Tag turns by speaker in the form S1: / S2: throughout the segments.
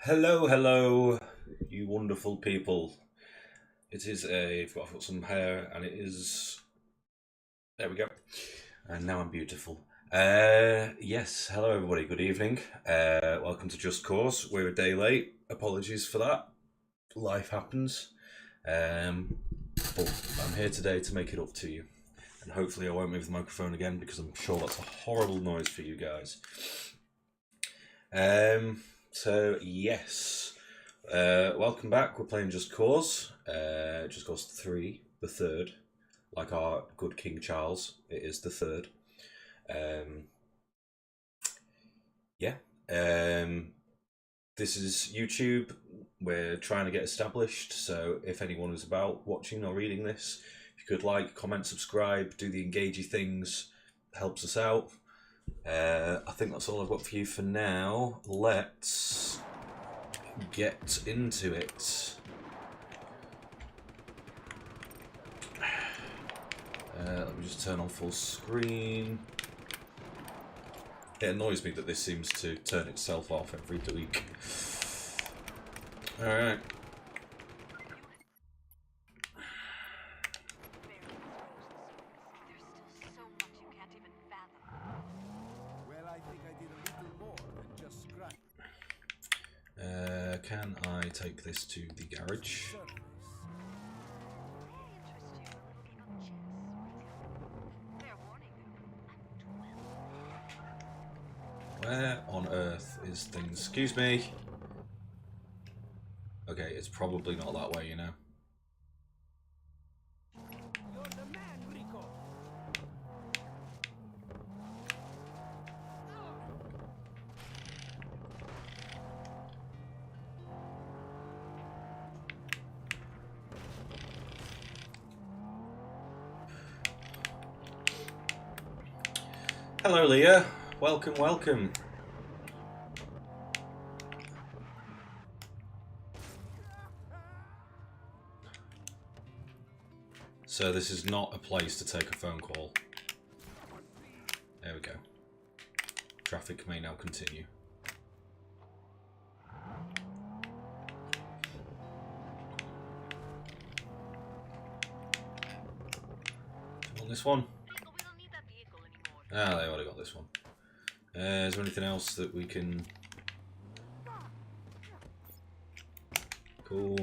S1: Hello, hello, you wonderful people. I've got some hair, and it is. There we go. And now I'm beautiful. Yes, hello, everybody. Good evening. Welcome to Just Cause. We're a day late. Apologies for that. Life happens. Um, but I'm here today to make it up to you. And hopefully, I won't move the microphone again because I'm sure that's a horrible noise for you guys. Yes. Welcome back. We're playing Just Cause. Just Cause 3, the third. Like our good King Charles, it is the third. Um, yeah. This is YouTube. We're trying to get established, so if anyone is about watching or reading this, if you could like, comment, subscribe, do the engagey things, helps us out. I think that's all I've got for you for now. Let's get into it. Let me just turn on full screen. It annoys me that this seems to turn itself off every week. Alright. Can I take this to the garage? Where on earth is things? Excuse me. Okay, it's probably not that way, you know. Hello, Leah. Welcome, welcome. So this is not a place to take a phone call. There we go. Traffic may now continue. On this one. Ah, they already got this one. Is there anything else that we can... Cool.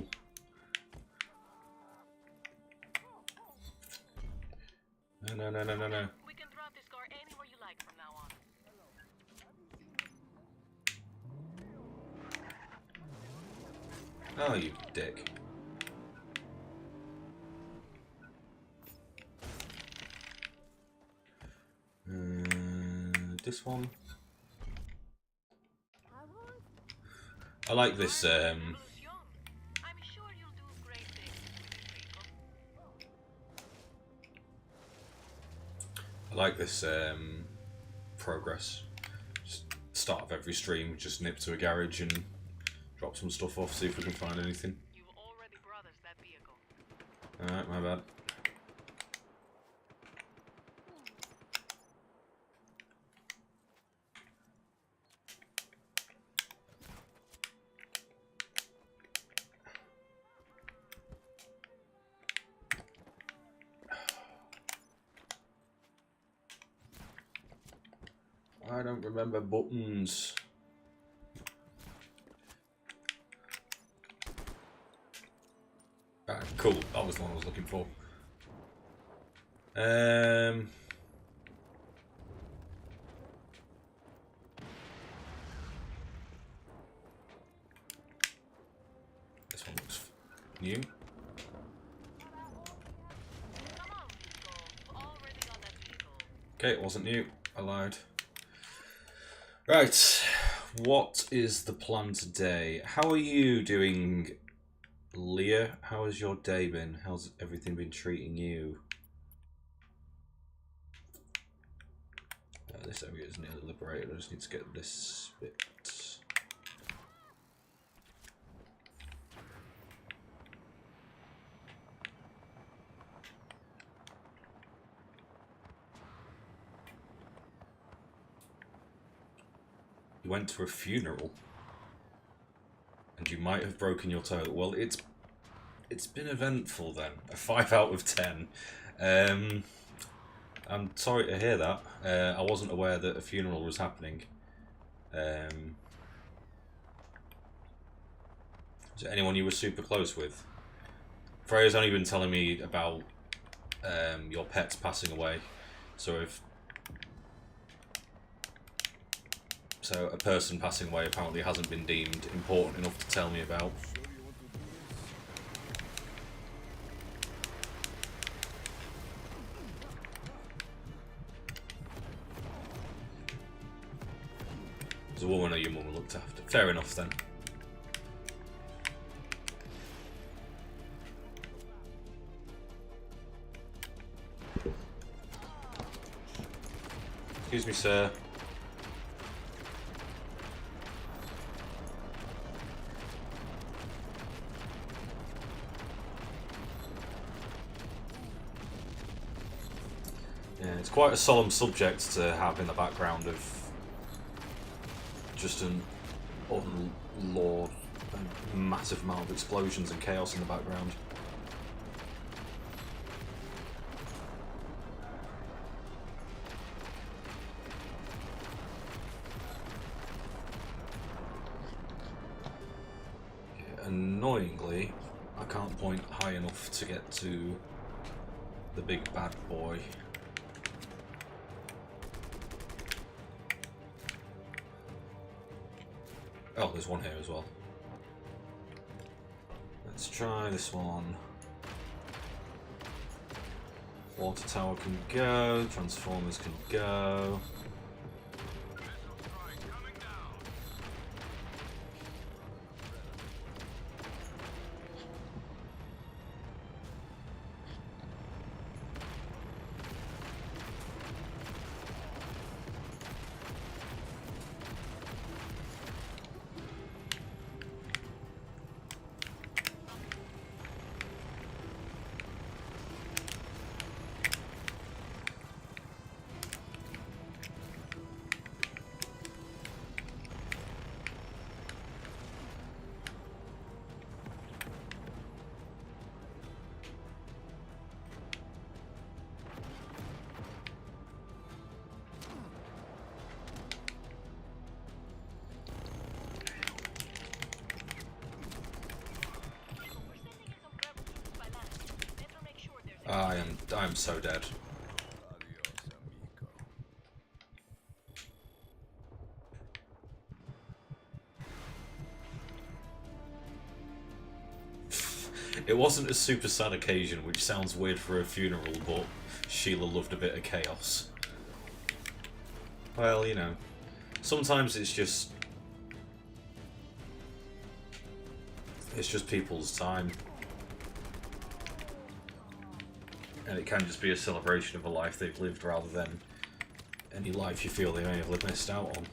S1: No.
S2: We can drop this car anywhere you like from now on.
S1: Oh, you dick. This one. I like this.
S2: I'm sure you'll do great things with this vehicle.
S1: I like this progress. Just start of every stream, just nip to a garage and drop some stuff off, see if we can find anything.
S2: You've already brought us that vehicle.
S1: Alright, my bad. I don't remember buttons. Ah, cool. That was the one I was looking for. This one looks new.
S2: Come on, vehicle. You've already got that vehicle.
S1: Okay, it wasn't new. I lied. Right. What is the plan today? How are you doing, Leah? How has your day been? How's everything been treating you? This area is nearly liberated. I just need to get this bit. You went to a funeral? and you might have broken your toe. Well, it's been eventful then. A 5 out of 10. I'm sorry to hear that. I wasn't aware that a funeral was happening. Is there anyone you were super close with? Freya's only been telling me about your pets passing away. So a person passing away apparently hasn't been deemed important enough to tell me about. There's a woman or your mum looked after. Fair enough then. Excuse me, sir. Yeah, it's quite a solemn subject to have in the background of just an unlawed, a massive amount of explosions and chaos in the background. Annoyingly, I can't point high enough to get to the big bad boy. Oh, there's one here as well. Let's try this one. Water tower can go, transformers can go. I'm so dead. It wasn't a super sad occasion, which sounds weird for a funeral, but Sheila loved a bit of chaos. Well, you know, sometimes it's just people's time. And it can just be a celebration of a life they've lived rather than any life you feel they may have missed out on.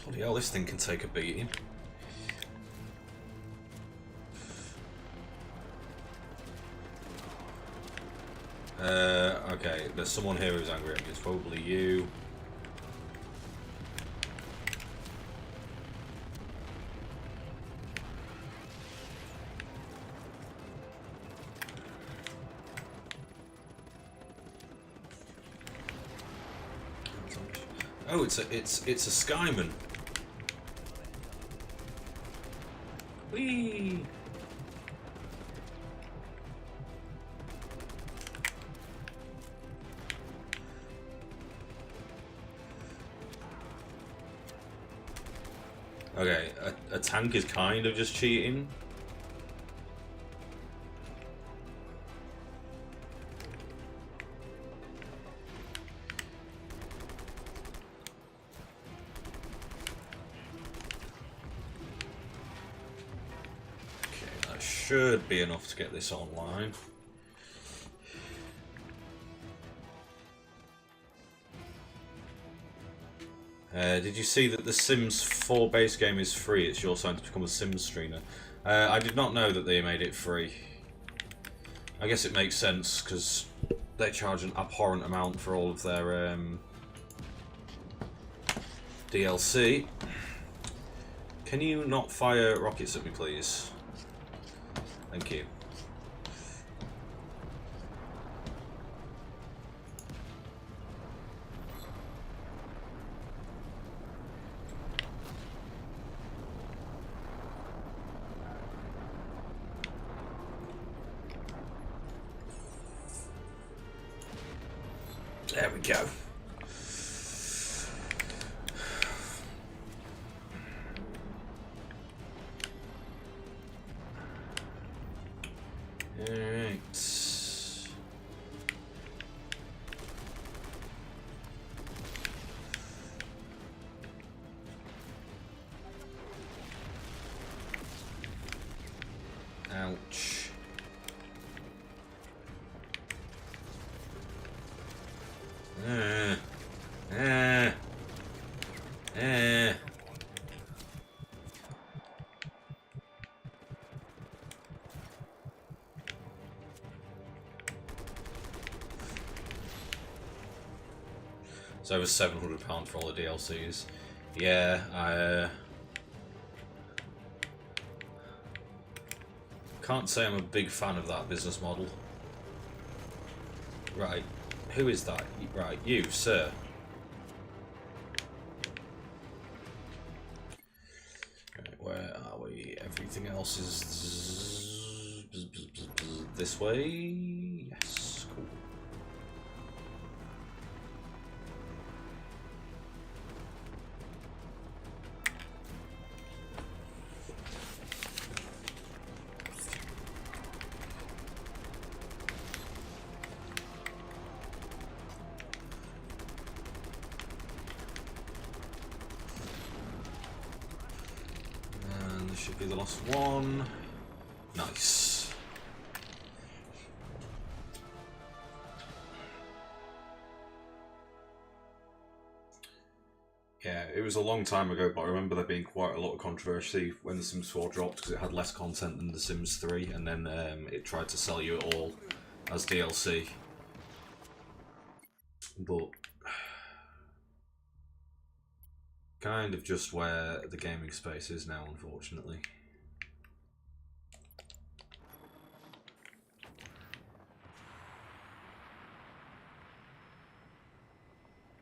S1: Bloody hell, this thing can take a beating. Okay, there's someone here who's angry at me. It's probably you. Oh, it's a Skyman. Whee! Okay, a tank is kind of just cheating. Okay, that should be enough to get this online. Did you see that the Sims 4 base game is free? It's your sign to become a Sims streamer. I did not know that they made it free. I guess it makes sense because they charge an abhorrent amount for all of their DLC. Can you not fire rockets at me, please? Thank you. There we go. Alright. Ouch. Uh, uh, uh. It's over £700 for all the DLCs. Yeah, I can't say I'm a big fan of that business model. Right, who is that? Right, you, sir. Right, where are we? Everything else is this way. Yes, cool. Should be the last one. Nice. Yeah, it was a long time ago, but I remember there being quite a lot of controversy when The Sims 4 dropped because it had less content than The Sims 3, and then it tried to sell you it all as DLC. But kind of just where the gaming space is now, unfortunately.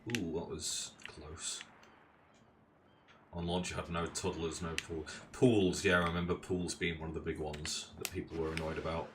S1: Ooh, that was close. On launch you had no toddlers, no pool. Pools, yeah, I remember pools being one of the big ones that people were annoyed about.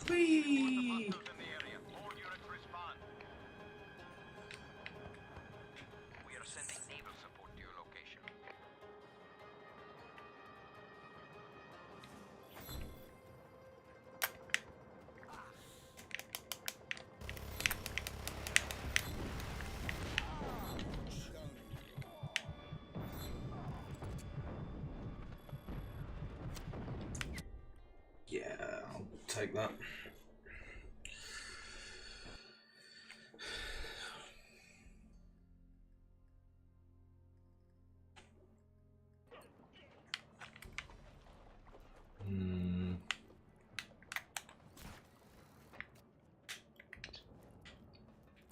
S1: Whee! Yeah, I'll take that.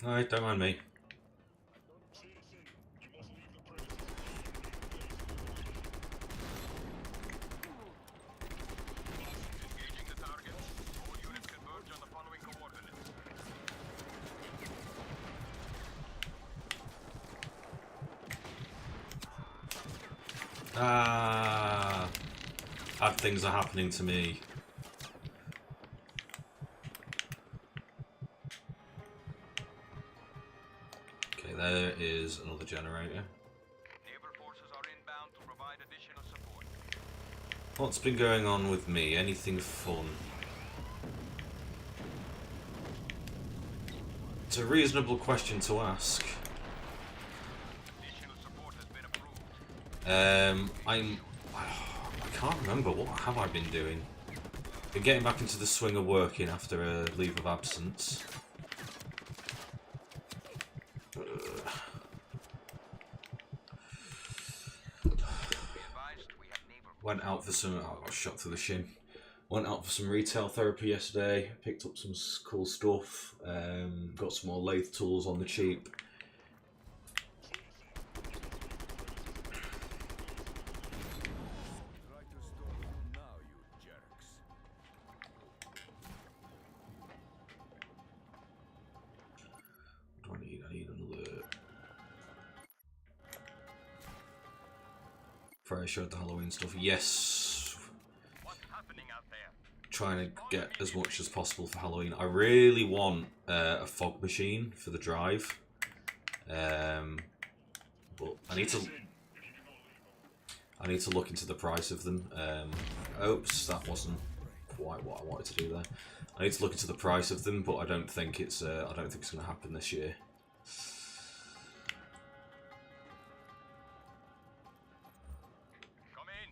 S1: Alright, don't mind me. Ah, bad things are happening to me. Okay, there is another generator.
S3: Naval forces are inbound to provide additional support.
S1: What's been going on with me? Anything fun? It's a reasonable question to ask.
S3: Additional support has been approved.
S1: I can't remember. What have I been doing? Been getting back into the swing of working after a leave of absence.
S3: Be advised, we have naval
S1: Went out for some. Oh, I got shot through the shin. Went out for some retail therapy yesterday. Picked up some cool stuff. Got some more lathe tools on the cheap.
S4: Try to stop them now, you jerks.
S1: What do I need? I need another. Freya showed the Halloween stuff. Yes.
S3: What's happening out there?
S1: Trying to get as much as possible for Halloween. I really want a fog machine for the drive. But I need to look into the price of them. Oops, that wasn't quite what I wanted to do there. I need to look into the price of them, but I don't think it's going to happen this year.
S3: Come in.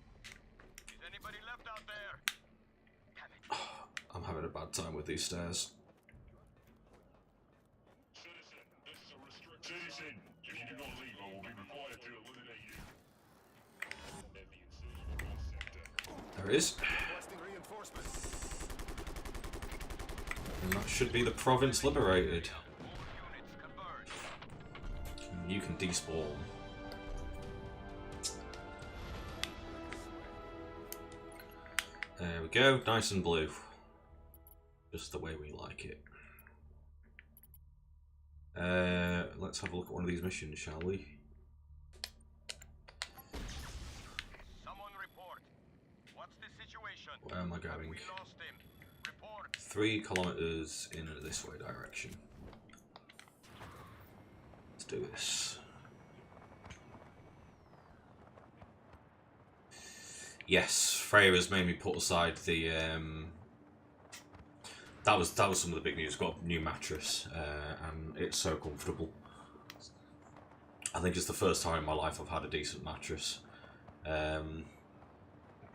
S3: Is anybody left out there? Damn it.
S1: I'm having a bad time with these stairs.
S5: Citizen, if you do not leave, I will be required to eliminate you.
S1: There it is.
S4: Requesting reinforcements.
S1: And that should be the province liberated.
S3: All units converge.
S1: You can despawn. There we go, nice and blue. Just the way we like it. Let's have a look at one of these missions, shall we?
S3: Someone report. What's the situation?
S1: Where am I
S3: Have
S1: going?
S3: we lost him? Report.
S1: 3 kilometers in this way direction. Let's do this. Yes, Freya's made me put aside the. That was some of the big news. Got a new mattress, and it's so comfortable. I think it's the first time in my life I've had a decent mattress. But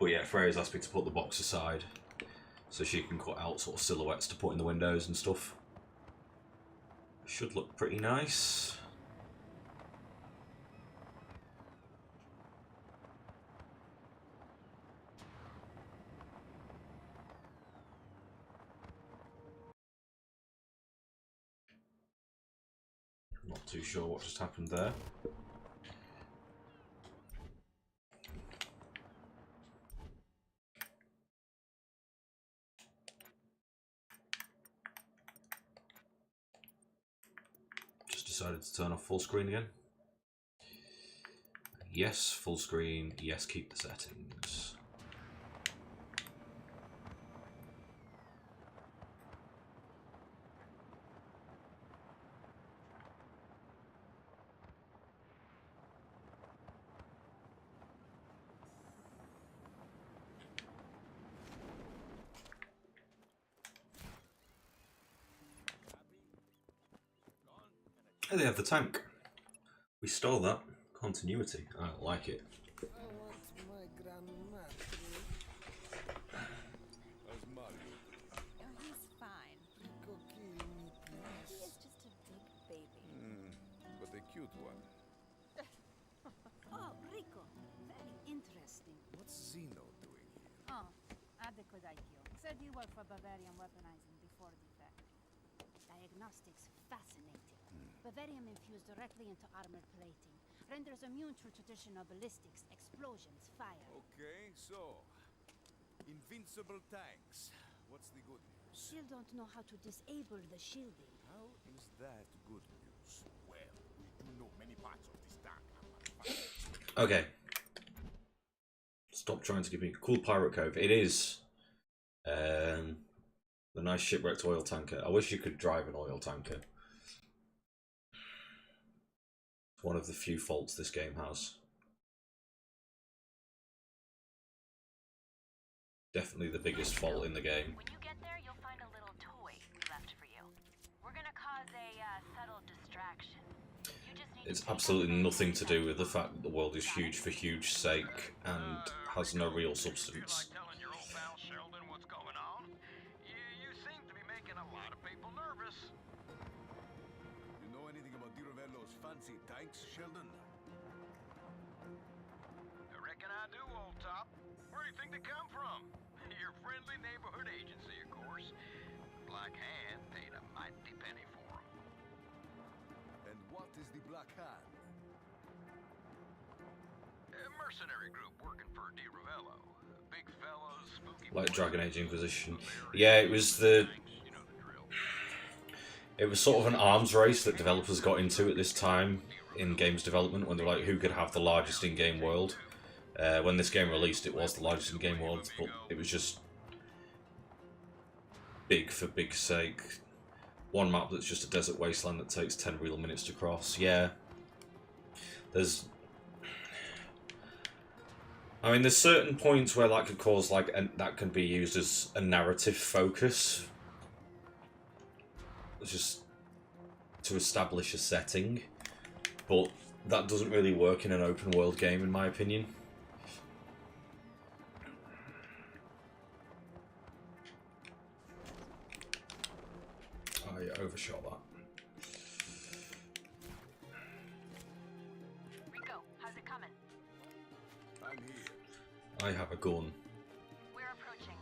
S1: yeah, Freya's asked me to put the box aside so she can cut out sort of silhouettes to put in the windows and stuff. Should look pretty nice. Not too sure what just happened there. Just decided to turn off full screen again. Yes, full screen. Yes, keep the settings. Oh, they have the tank. We stole that. Continuity. I like it.
S4: I want my grandma. How's Mario?
S6: Oh, he's fine.
S4: Pico, kill me, please.
S6: He's just a big baby.
S4: But a cute one.
S6: Oh, Rico. Very interesting.
S4: What's Zeno doing here?
S6: Oh, adequate IQ. Said you worked for Bavarian Weaponizing before the fact. Diagnostics fascinating. Bavarium infused directly into armor plating. Renders immune to traditional ballistics, explosions, fire.
S4: Okay, so invincible tanks. What's the good news?
S6: Still don't know how to disable the shielding.
S4: How is that good news?
S3: Well, we do know many parts of this tank are modified.
S1: Okay. Stop trying to give me a cool pirate cove. It is the nice shipwrecked oil tanker. I wish you could drive an oil tanker. It's one of the few faults this game has. Definitely the biggest fault in the game.
S2: When you get there, you'll find a little toy we left for you. We're gonna cause a subtle distraction. You just need
S1: It's
S2: to take
S1: absolutely
S2: out
S1: nothing to
S2: the
S1: do with the fact that the world is huge for huge sake and has no real substance.
S3: Feel like telling your old pal Sheldon what's going on? You seem to be making a lot of people nervous.
S4: You know anything about Di Ravello's fancy tanks, Sheldon?
S3: I reckon I do, old top. Where do you think they come from? Your friendly neighborhood agency, of course. Black Hand paid a mighty penny for them.
S4: And what is the Black Hand?
S3: A mercenary group working for Di Ravello. Big fellas, spooky
S1: Like
S3: boys,
S1: Dragon Age Inquisition. Yeah, it was the...
S3: you know the drill.
S1: It was sort of an arms race that developers got into at this time in games development when they were like, who could have the largest in-game world? When this game released, it was the largest in-game world, but it was just big for big's sake. One map that's just a desert wasteland that takes 10 real minutes to cross. Yeah. There's... I mean, there's certain points where that could cause, like, that can be used as a narrative focus. It's just to establish a setting. But that doesn't really work in an open world game, in my opinion. I overshot that.
S2: Rico, how's it coming?
S4: I'm here.
S1: I have a gun.
S2: We're approaching.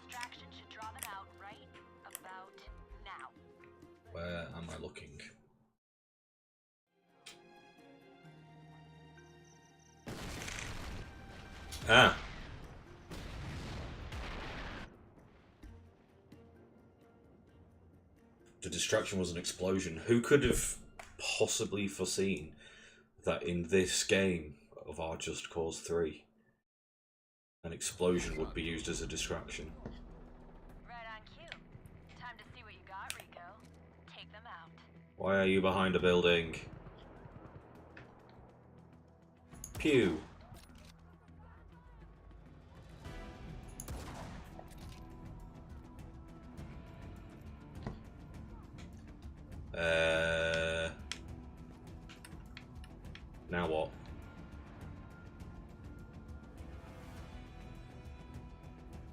S2: Distraction should draw them out right about now.
S1: Where am I looking? Ah. The distraction was an explosion. Who could have possibly foreseen that in this game of Our Just Cause 3, an explosion would be used as a distraction?
S2: Right on cue. Time to see what you got, Rico. Take them out.
S1: Why are you behind a building? Pew. Now what?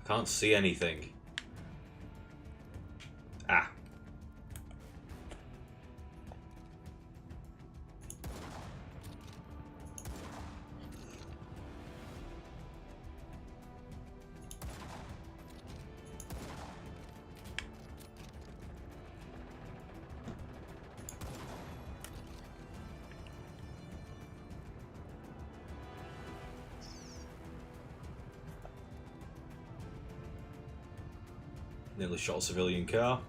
S1: I can't see anything. Ah. Nearly shot a civilian car.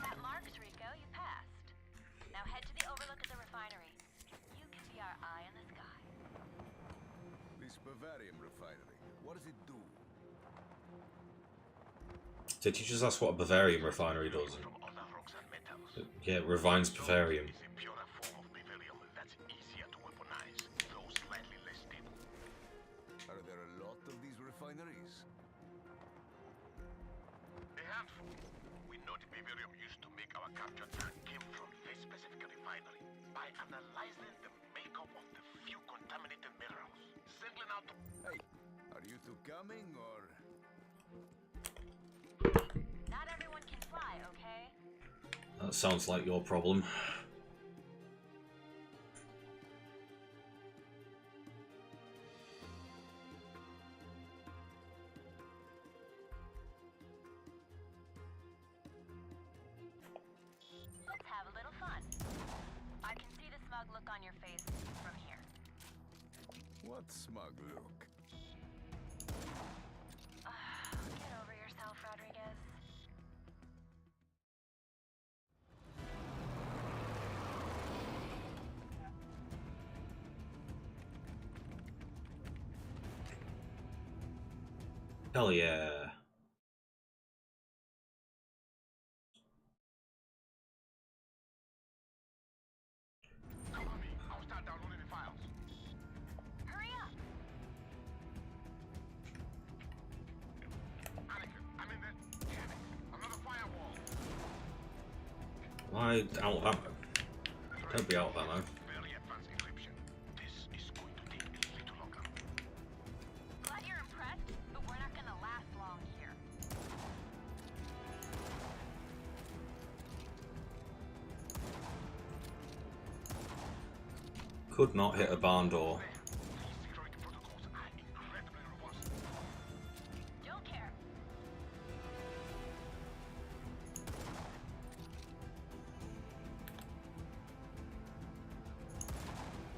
S2: That marks, Rico. You passed. Now head to the overlook of the refinery. You can be our eye in the sky.
S4: This Bavarium refinery. What does it do?
S1: Did you just ask what a Bavarium refinery does?
S3: From other rocks and metals.
S1: Yeah, it refines Bavarium.
S3: It's a purer form of beryllium that's easier to weaponize, though slightly less stable.
S4: Are there a lot of these refineries?
S3: by analyzing the makeup of the few contaminated minerals, singling out the...
S4: Hey, are you two coming or?
S2: Not everyone can fly, okay?
S1: That sounds like your problem.
S2: Let's have a little fun. I can see the smug look on your face from here.
S4: What smug look?
S2: Get over yourself, Rodriguez.
S1: Hell yeah.
S3: Cover me. I'll start downloading the files.
S2: Hurry up!
S3: Anakin, I'm in the... Damn it. Another firewall.
S1: Why out of ammo? Don't be out of ammo.
S3: Fairly advanced encryption. This is going to take a little longer.
S2: Glad you're impressed, but we're not gonna last long here.
S1: Could not hit a barn door.
S3: These security protocols are incredibly robust.
S2: Don't care.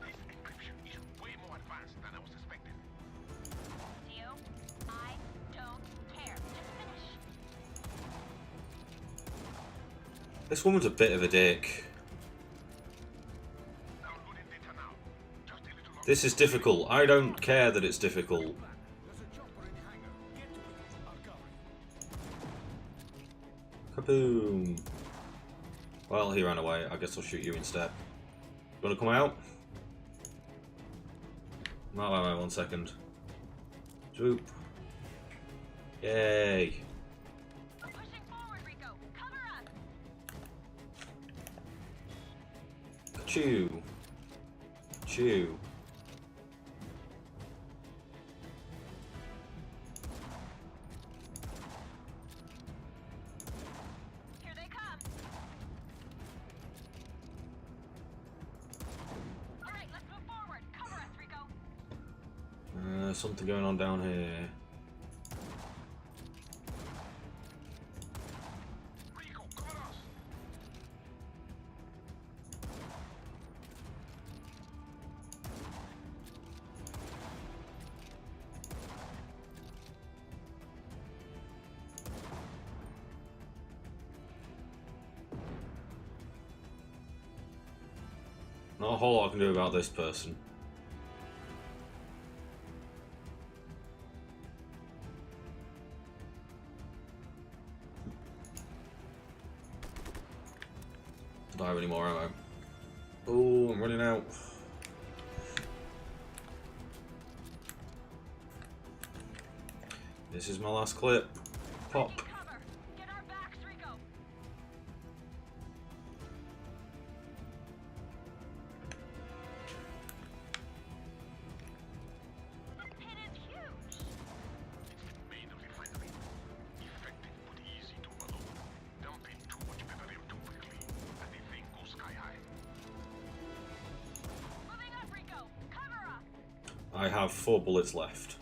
S3: This encryption is way more advanced than I was expecting.
S2: Dio, I don't care. Just finish.
S1: This woman's a bit of a dick.
S3: Downloading data now. Just a little longer.
S1: This is difficult. I don't care that it's difficult.
S4: There's a chopper in the hangar. Get to it. I'll cover it.
S1: Kaboom. Well, he ran away. I guess I'll shoot you instead. You wanna come out? No, wait, 1 second. Swoop. Yay.
S2: Pushing forward, Rico. Cover us.
S1: Chew. Chew.
S2: Here they come. All right, let's move forward. Cover us, Rico.
S1: Something going on down here.
S3: Rico, cover us.
S1: Not a whole lot I can do about this person. Don't have any more ammo. Oh, I'm running out. This is my last clip. Pop.
S2: Taking cover. Get our backs, Rico. This pit is huge.
S3: It's the main refinery. Effective but easy to overload. Dumping too much petroleum too quickly, and the thing goes sky high.
S2: Moving up, Rico. Cover up.
S1: I have 4 bullets left.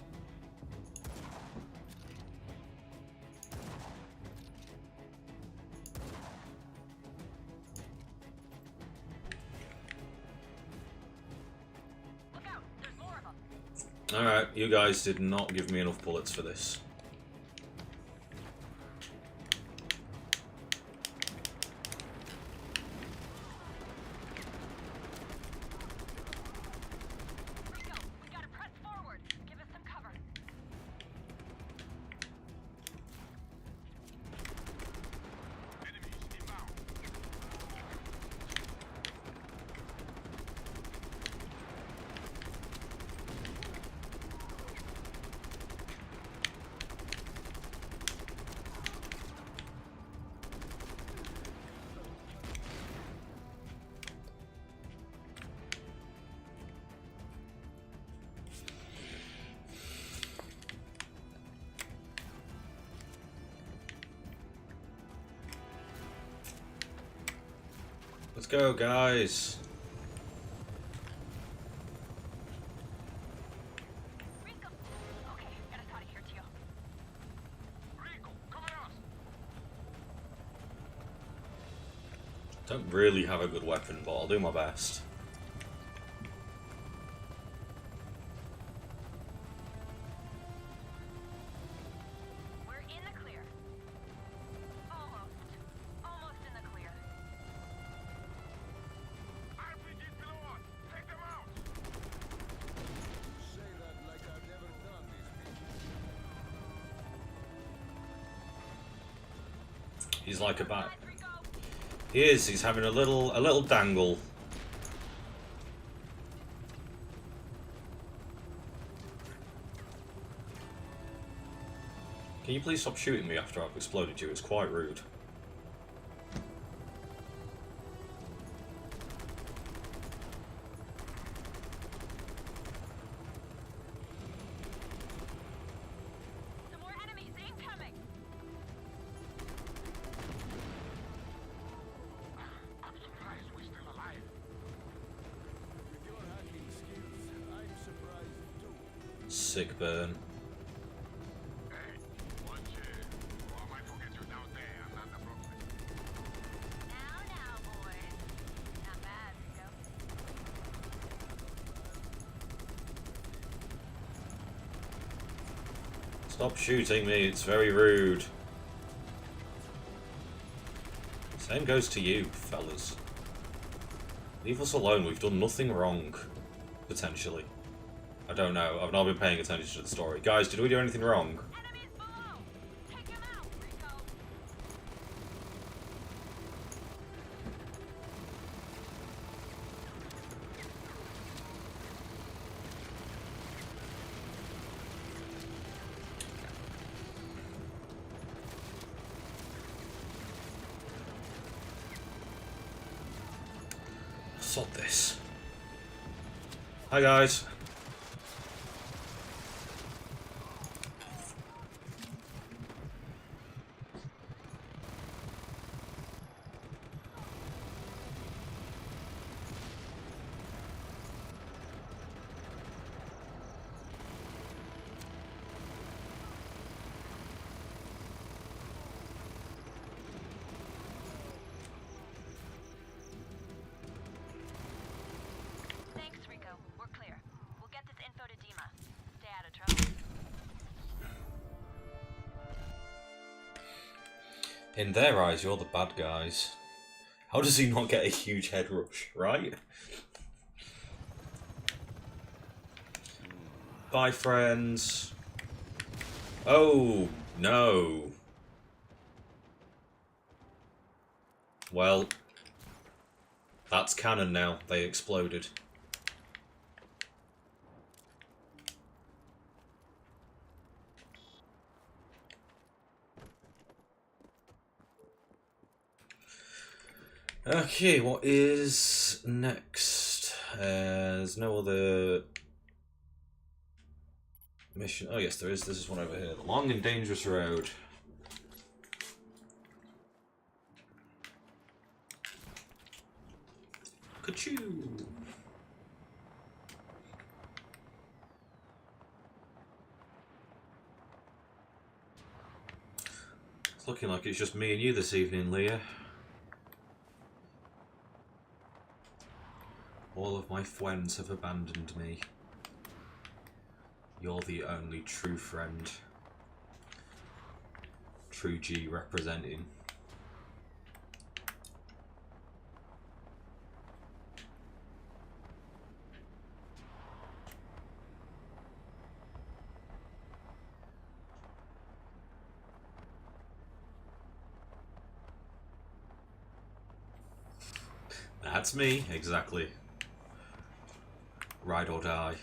S2: Look out. There's more of them.
S1: Alright, you guys did not give me enough bullets for this.
S2: Rico, we gotta press forward. Give us some cover.
S3: Enemies inbound.
S1: Let's go, guys.
S2: Rico! Okay, get us out of here, Tio.
S3: Rico, come at us!
S1: Don't really have a good weapon, but I'll do my best.
S2: We're in the clear. Almost. Almost in the clear.
S3: RPG's below us! Take them out!
S4: You say that like I've never done this before.
S1: He's like a bat.
S2: Guys, Rico!
S1: He is. He's having a little dangle. Can you please stop shooting me after I've exploded you? It's quite rude.
S2: Some more enemies incoming!
S3: I'm surprised we're still alive.
S4: With your hacking skills, I'm surprised too.
S1: Sick burn.
S3: Hey, watch it. Oh, I might forget you're down there. I'm not the problem.
S2: Now, boys. Not bad, Rico.
S1: Stop shooting me. It's very rude. Same goes to you, fellas. Leave us alone. We've done nothing wrong. Potentially. I don't know. I've not been paying attention to the story. Guys, did we do anything wrong?
S2: Enemies below! Take them out, Rico!
S1: Sod this. Hi, guys.
S2: Thanks, Rico. We're clear. We'll get this info to Dima. Stay out of trouble.
S1: In their eyes, you're the bad guys. How does he not get a huge head rush, right? Bye, friends. Oh, no. Well, that's canon now. They exploded. Okay, what is next? There's no other mission. Oh yes, there is. This is one over here. The long and dangerous road. Ka-choo! It's looking like it's just me and you this evening, Leah. All of my friends have abandoned me. You're the only true friend. True G representing. That's me, exactly. Ride or die.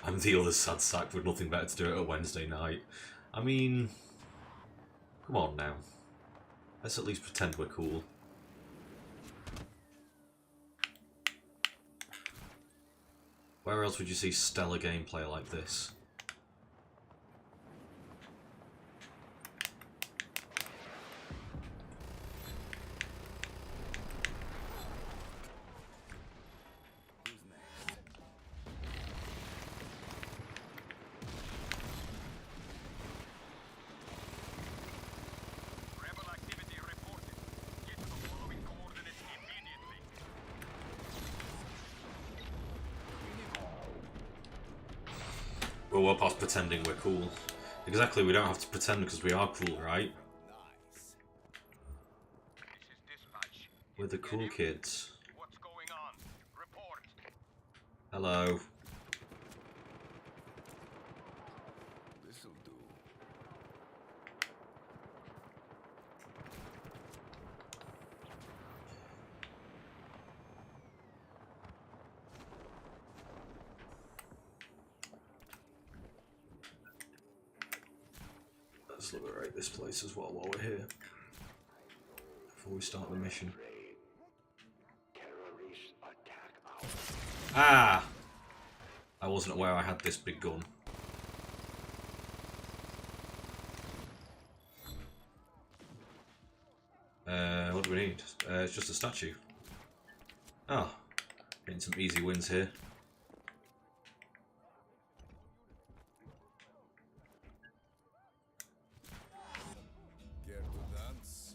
S1: I'm the other sad sack with nothing better to do at a Wednesday night. I mean, come on now. Let's at least pretend we're cool. Where else would you see stellar gameplay like this?
S3: Rebel activity reported. Get the following coordinates immediately.
S1: Well, we're past pretending we're cool. Exactly, we don't have to pretend because we are cool, right?
S4: Nice.
S3: This is dispatch.
S1: We're the cool kids.
S3: What's going on? Report.
S1: Hello.
S4: This'll do.
S1: Let's liberate this place as well while we're here. Before we start the mission. Ah! I wasn't aware I had this big gun. What do we need? It's just a statue. Oh. Getting some easy wins here.
S4: Care to dance?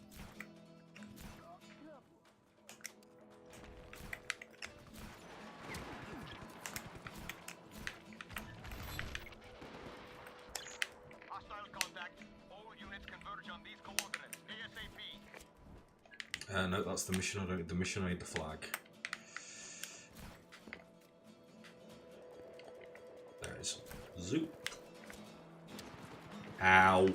S3: Hostile contact. All units converge on these coordinates. ASAP.
S1: No, that's the mission. I don't need the mission, I need the flag. There it is. Zoop. Ow.
S4: You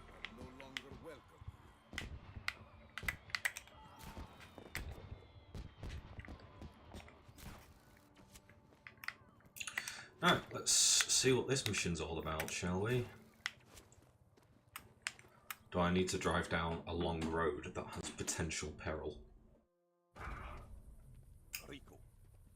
S4: are no longer welcome.
S1: Alright, let's see what this mission's all about, shall we? Do I need to drive down a long road that has potential peril?
S4: Rico,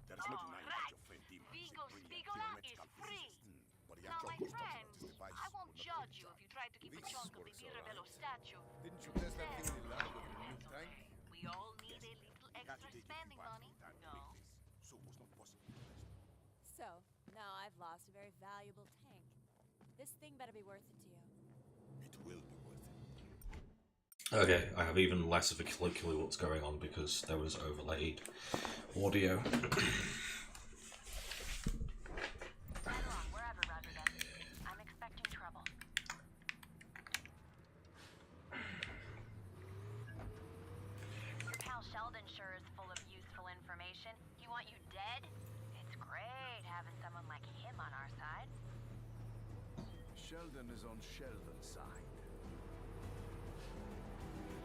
S4: there's no denying that your friend Dima is a brilliant theoretical physicist. But he
S2: Now, my
S4: actual
S2: friend,
S4: construction of this device
S2: I won't
S4: will not
S2: judge
S4: work
S2: you if
S4: exactly.
S2: you try to keep a
S4: This
S2: chunk of the
S4: works
S2: Mirabello
S4: alright.
S2: statue.
S4: Didn't you test that thing in the lab with your new tank?
S2: We all need a little
S4: Had to
S2: extra
S4: take it
S2: spending
S4: back
S2: money,
S4: in time to
S2: no?
S4: make this, so it was not possible.
S7: So, now I've lost a very valuable tank. This thing better be worth it to you.
S4: It will be worth it.
S1: Okay, I have even less of a clue what's going on because there was overlaid audio.
S2: Right along, wherever, Rodriguez. I'm expecting trouble. Your pal Sheldon sure is full of useful information. You want you dead? It's great having someone like him on our side.
S4: Sheldon is on Sheldon's side.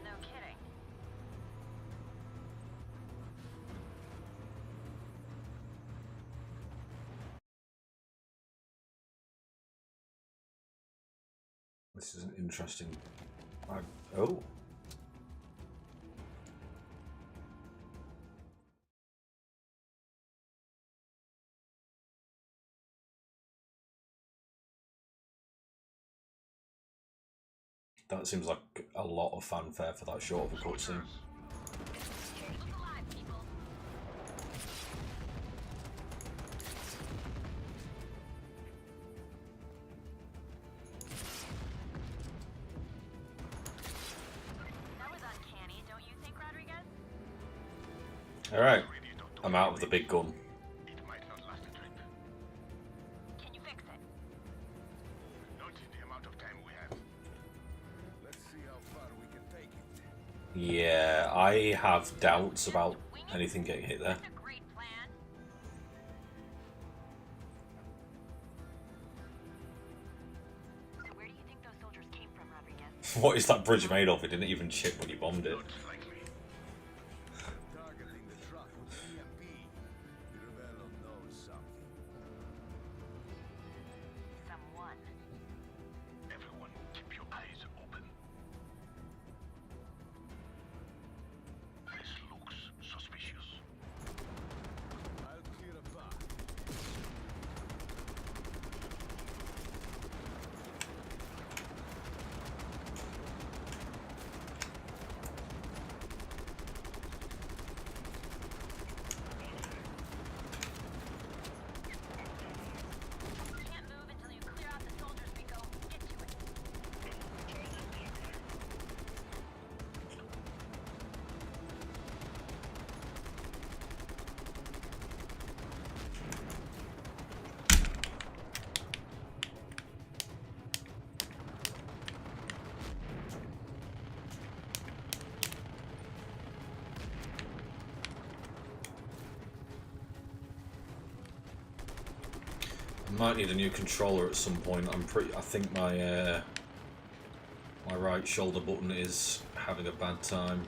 S2: No kidding.
S1: This is an interesting... Oh. That seems like a lot of fanfare for that short of a cutscene.
S2: Look alive, people. That was uncanny, don't you think, Rodriguez?
S1: Alright, I'm out of the big gun.
S3: It might not last a trip.
S2: Can you fix it?
S3: Not in the amount of time we have.
S4: Let's see how far we can take it.
S1: Yeah, I have doubts about anything getting hit there.
S2: It's a great plan. So where do you think those soldiers came from, Rodriguez?
S1: What is that bridge made of? It didn't even chip when you bombed it.
S3: Not likely.
S4: Targeting the truck with EMP. Mirabello knows something.
S2: Someone.
S3: Everyone, keep your eyes
S1: might need a new controller at some point. I think my my right shoulder button is having a bad time.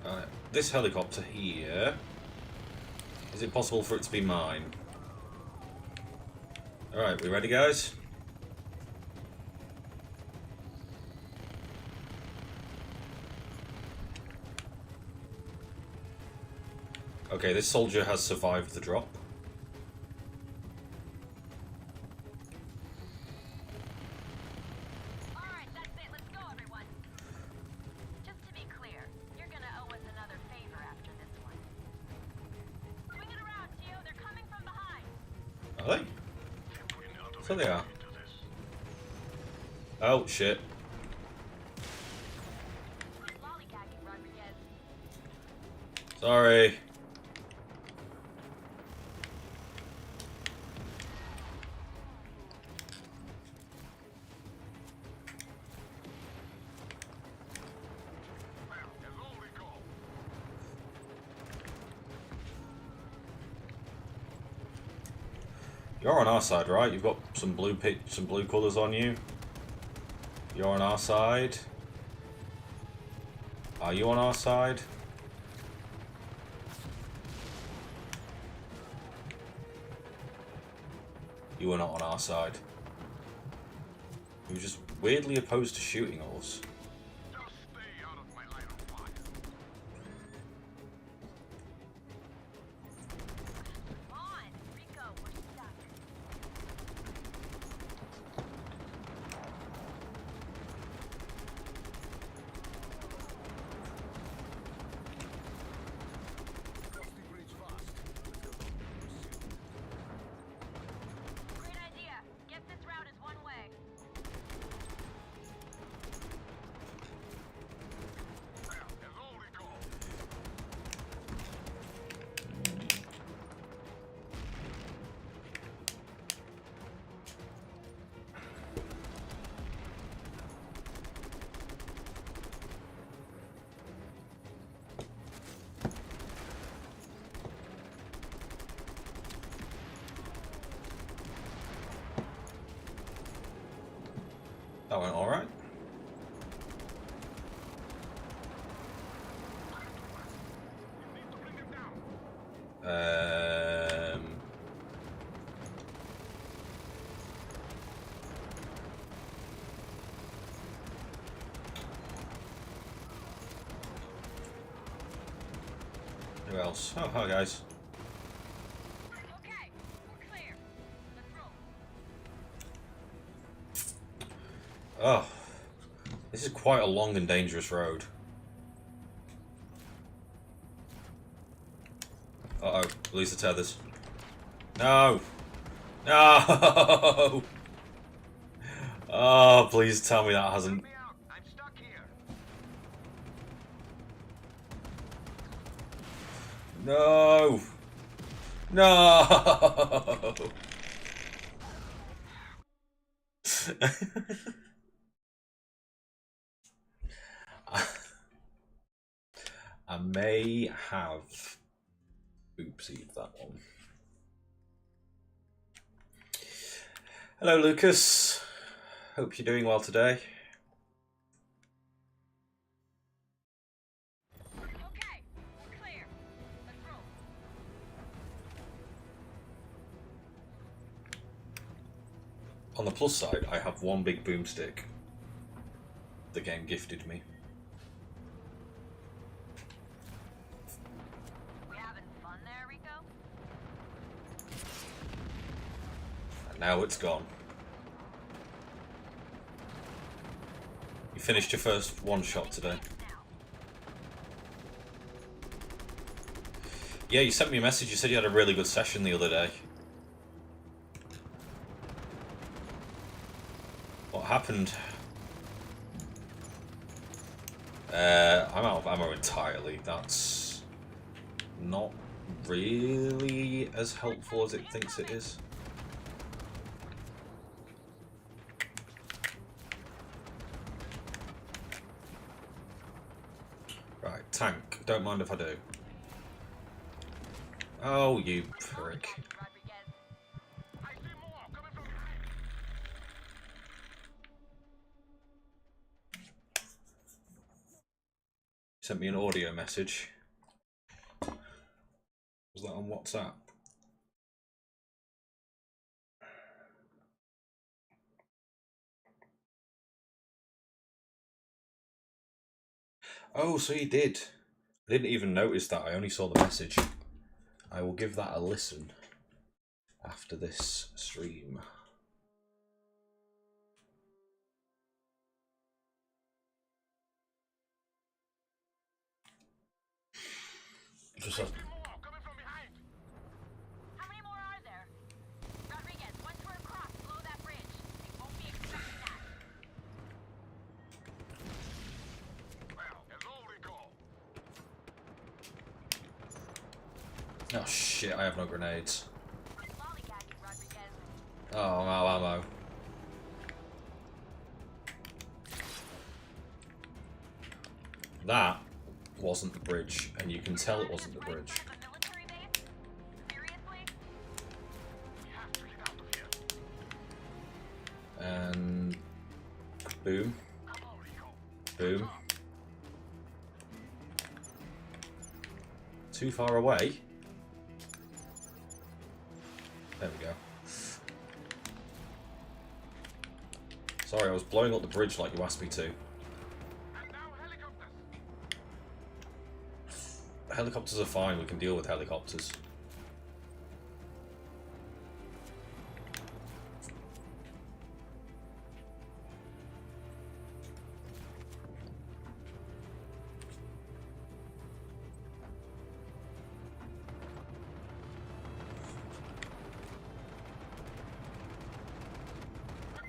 S1: Alright, this helicopter here. Is it possible for it to be mine? Alright, we ready, guys? Okay, this soldier has survived the drop.
S2: Alright, that's it. Let's go, everyone. Just to be clear, you're gonna owe us another favor after this one. Swing it around, Tio. They're coming from behind.
S1: Are they? So they are. Oh, shit.
S2: Lollygagging, Rodriguez.
S1: Sorry. You're on our side, right? You've got some blue colours on you. You're on our side. Are you on our side? You are not on our side. You were just weirdly opposed to shooting us.
S3: Just stay out of my line of fire.
S2: Come on, Rico, we're stuck. Great idea. Guess this route is one way.
S3: As all recall.
S1: That went alright.
S3: You need to bring him down.
S1: Who else? Oh, hi guys.
S2: Okay, we're clear. Let's roll.
S1: Oh, this is quite a long and dangerous road. Uh-oh, release the tethers. No! No! Oh, please tell me that hasn't...
S3: Let me out. I'm stuck here.
S1: No! No! I may have oopsied that one. Hello, Lucas. Hope you're doing well today.
S2: Okay, we're clear. Let's roll.
S1: On the plus side, I have one big boomstick the game gifted me.
S2: We having fun there, Rico?
S1: And now it's gone. You finished your first one shot today. Yeah, you sent me a message. You said you had a really good session the other day. What happened? I'm out of ammo entirely. That's not really as helpful as it thinks it is. tank. Don't mind if I do. Oh, you prick.
S3: I see more coming from behind.
S1: Sent me an audio message. Was that on WhatsApp? Oh, so he did. I didn't even notice that. I only saw the message. I will give that a listen after this stream. Just
S3: I see more coming from behind.
S2: How many more are there? Rodriguez, once we're across, blow that bridge. They won't be expecting that.
S3: Well, as all recall.
S1: oh shit! I have no grenades.
S2: Lollygagging, Rodriguez.
S1: Oh, I'm out of ammo. That wasn't the bridge, and you can tell it wasn't the bridge.
S2: A military base? Seriously?
S3: We have to get out of here.
S1: And boom,
S3: Come on, Rico.
S1: boom. Too far away. There we go. Sorry, I was blowing up the bridge like you asked me to.
S3: And now helicopters.
S1: Helicopters are fine, we can deal with helicopters.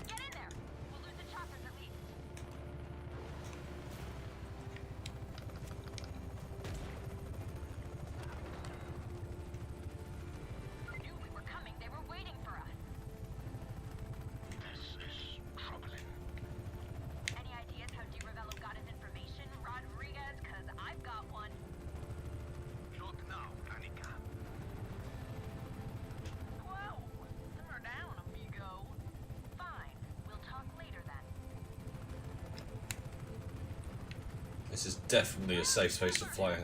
S2: Get in there! We'll lose the choppers at least. Knew we were coming. They were waiting for us.
S3: This is troubling.
S2: Any ideas how Di Ravello got his information, Rodriguez? Cause I've got one.
S3: Not now, Anika.
S2: Whoa! Simmer down, amigo. Fine. We'll talk later then.
S1: This is definitely a safe space to fly in.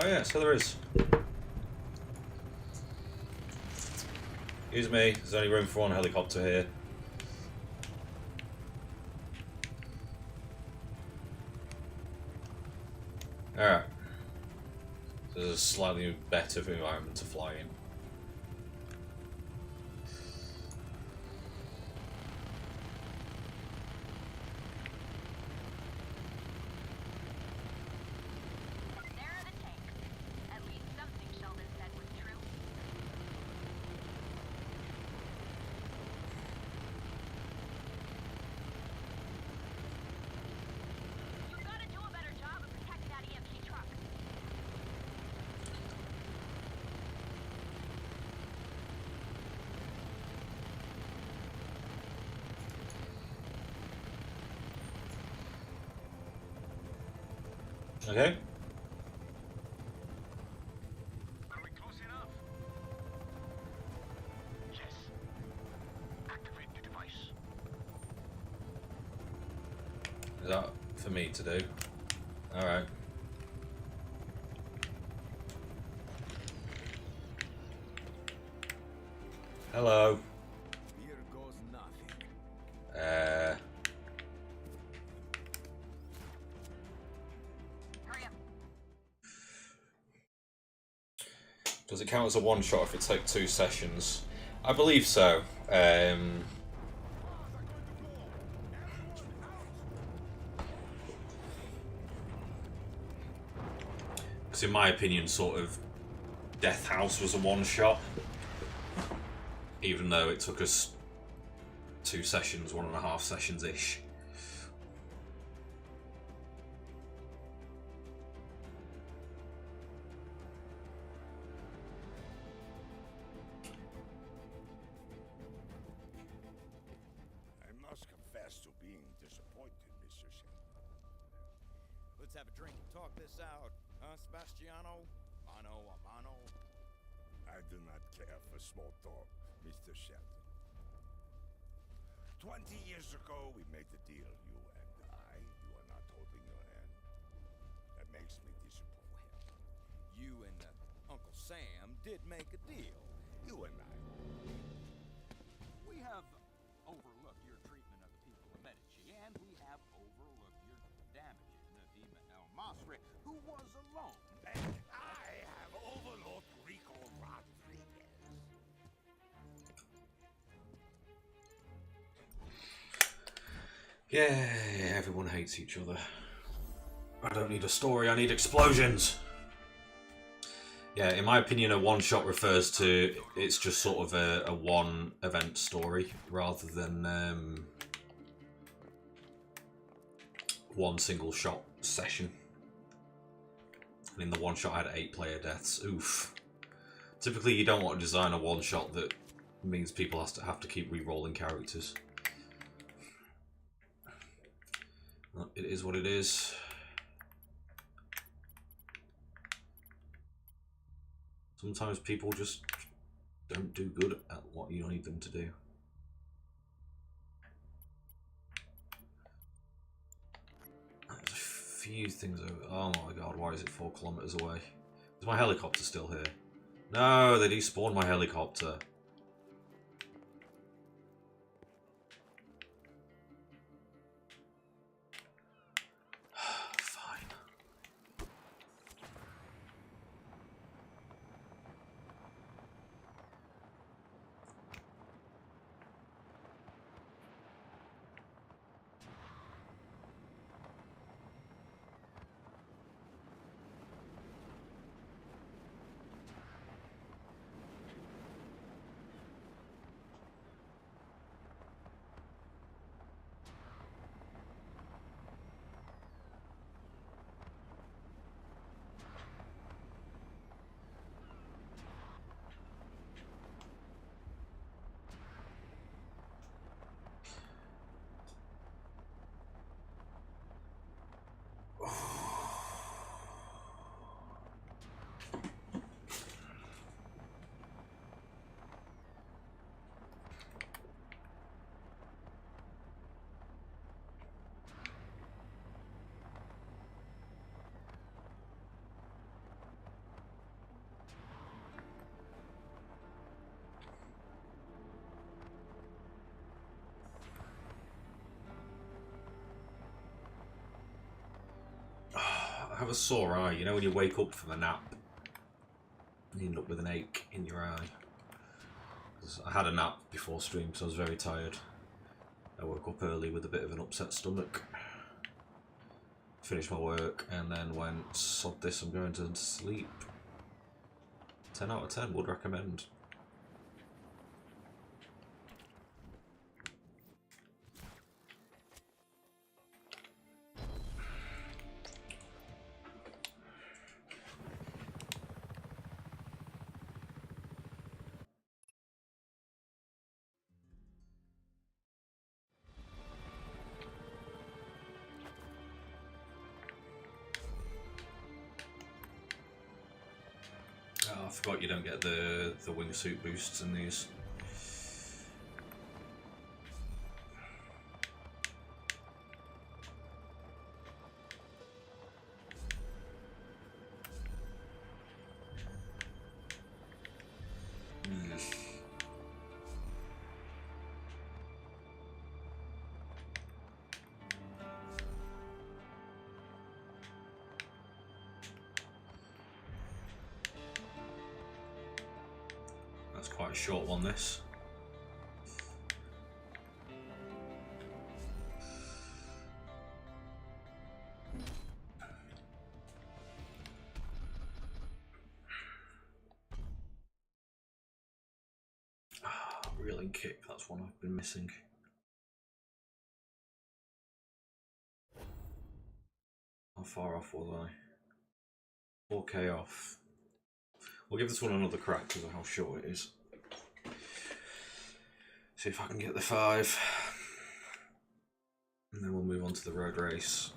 S1: Oh yeah, so there is. Excuse me, there's only room for one helicopter here. Alright. So there's a slightly better environment to fly in.
S2: There are the tanks. At least something Sheldon said was true. You've got to do a better job of protecting that EMP truck.
S1: Okay?
S3: Are we close enough? Yes. Activate the device.
S1: Is that for me to do? Alright. Hello.
S4: Here goes nothing.
S2: Hurry up.
S1: Does it count as a one shot if it takes 2 sessions? I believe so. Because in my opinion, sort of, Death House was a one shot. Even though it took us 2 sessions, 1.5 sessions-ish.
S3: Let's have a drink and talk this out. Huh, Sebastiano? Mano a mano?
S4: I do not care for small talk, Mr. Shelton. 20 years ago, we made the deal, you and I. You are not holding your hand. That makes me disappointed.
S3: You and Uncle Sam did make a deal.
S4: You and I.
S3: We have overlooked your treatment of the people of Medici, and we have overlooked your damaging of Ema El Masri, who was alone.
S4: And I have overlooked Rico Rodriguez.
S1: Yeah, everyone hates each other. I don't need a story, I need explosions! Yeah, in my opinion, a one-shot refers to it's just sort of a one-event story rather than one single-shot session. And in the one-shot, I had 8 player deaths. Oof. Typically, you don't want to design a one-shot that means people have to keep re-rolling characters. Well, it is what it is. Sometimes people just don't do good at what you need them to do. There's a few things over. Oh my god, why is it 4 kilometers away? Is my helicopter still here? No, they despawned my helicopter. Fine. I have a sore eye, you know when you wake up from a nap and you end up with an ache in your eye. 'Cause I had a nap before stream because I was very tired. I woke up early with a bit of an upset stomach. Finished my work and then went, sod this, I'm going to sleep. 10 out of 10 would recommend. Oh, I forgot you don't get the wingsuit boosts in these. That's quite a short one, this. Reeling kick, that's one I've been missing. How far off was I? 4k off. We'll give this one another crack because of how short it is. See if I can get the 5. And then we'll move on to the road race.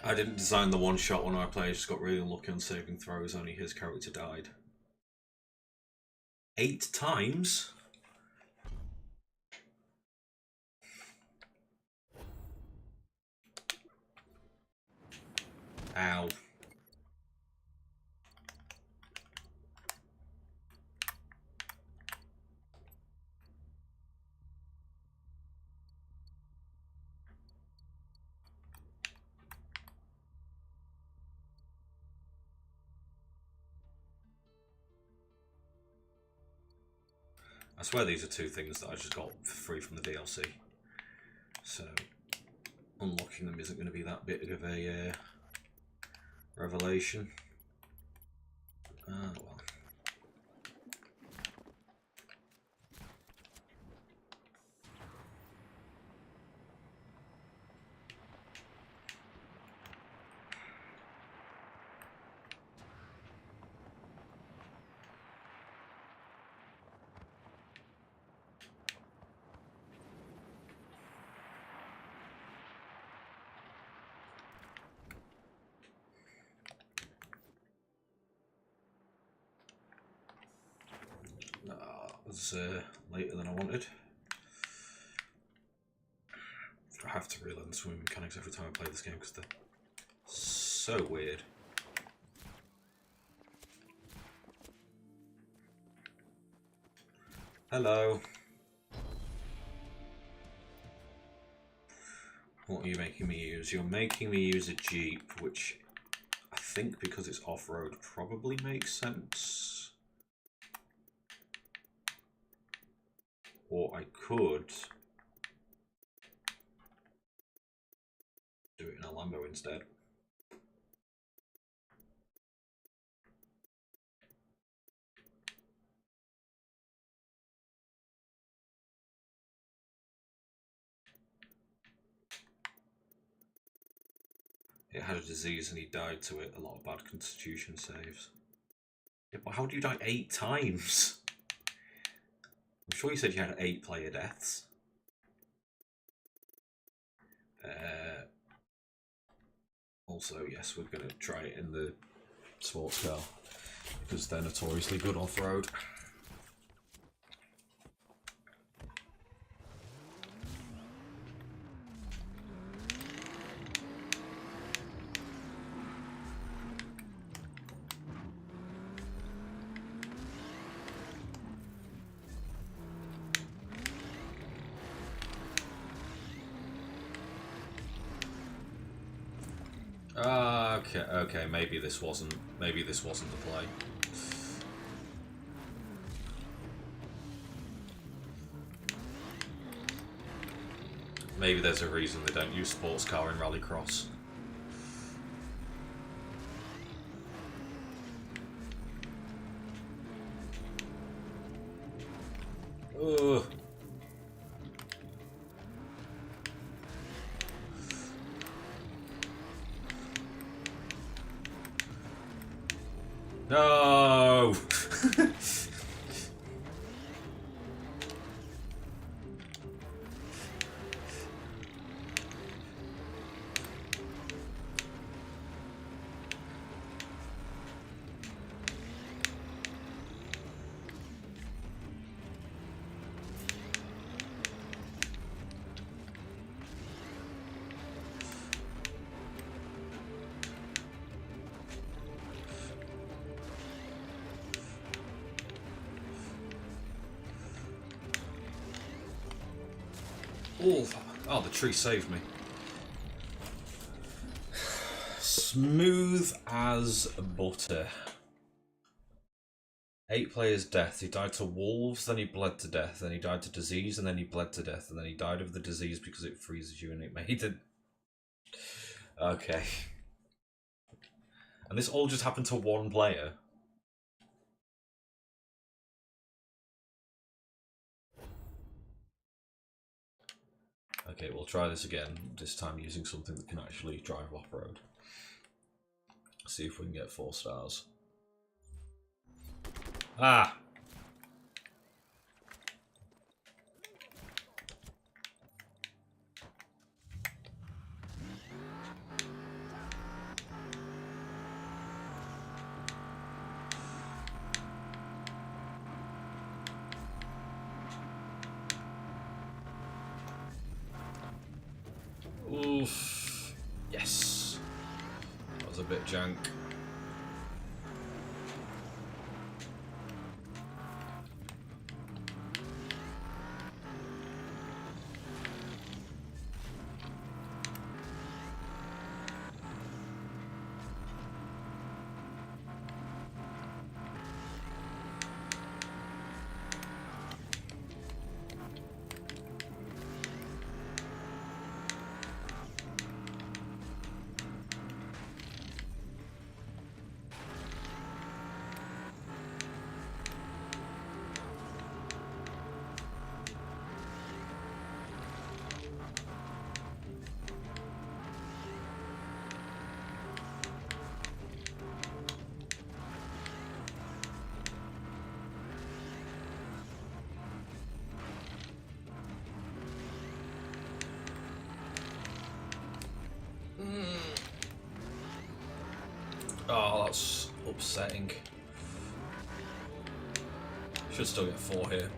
S1: I didn't design the one shot when I played, just got really unlucky on saving throws, only his character died. 8 times? Ow. I swear these are 2 things that I just got for free from the DLC. So, unlocking them isn't going to be that big of a revelation. Ah, well. That was later than I wanted. I have to relearn the swimming mechanics every time I play this game because they're so weird. Hello. What are you making me use? You're making me use a Jeep, which I think because it's off-road probably makes sense. Or I could do it in a Lambo instead. It had a disease and he died to it. A lot of bad constitution saves. Yeah, but how do you die 8 times? I'm sure you said you had 8 player deaths. Also, yes, we're going to try it in the sports car because they're notoriously good off-road. Okay, maybe this wasn't the play. Maybe there's a reason they don't use sports car in Rallycross. Ugh. No! Oh, the tree saved me. Smooth as butter. 8 players' death. He died to wolves, then he bled to death, then he died to disease, and then he bled to death, and then he died of the disease because it freezes you and it made it. Okay. And this all just happened to 1 player. Okay, we'll try this again, this time using something that can actually drive off-road. See if we can get 4 stars. Ah! was a bit jank. Oh, that's upsetting. Should still get 4 here.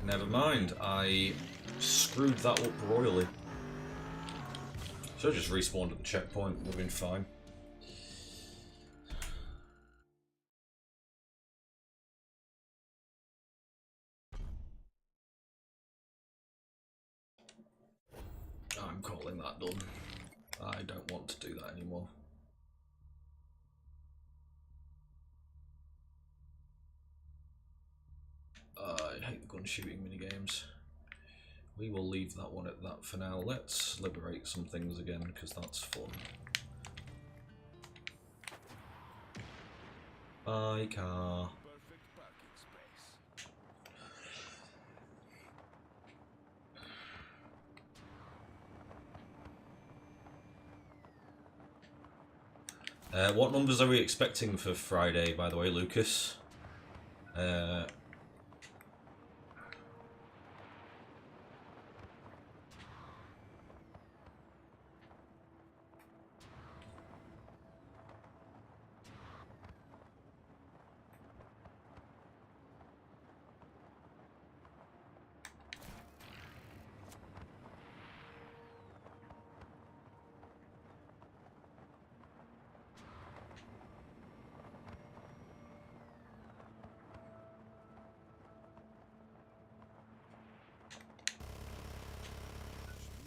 S1: Never mind, I screwed that up royally. Should have just respawned at the checkpoint, would have been fine. I'm calling that done. I don't want to do that anymore. I hate the gun shooting minigames. We will leave that one at that for now. Let's liberate some things again, because that's fun. Bye, car.
S4: Perfect parking space.
S1: What numbers are we expecting for Friday, by the way, Lucas?
S4: Should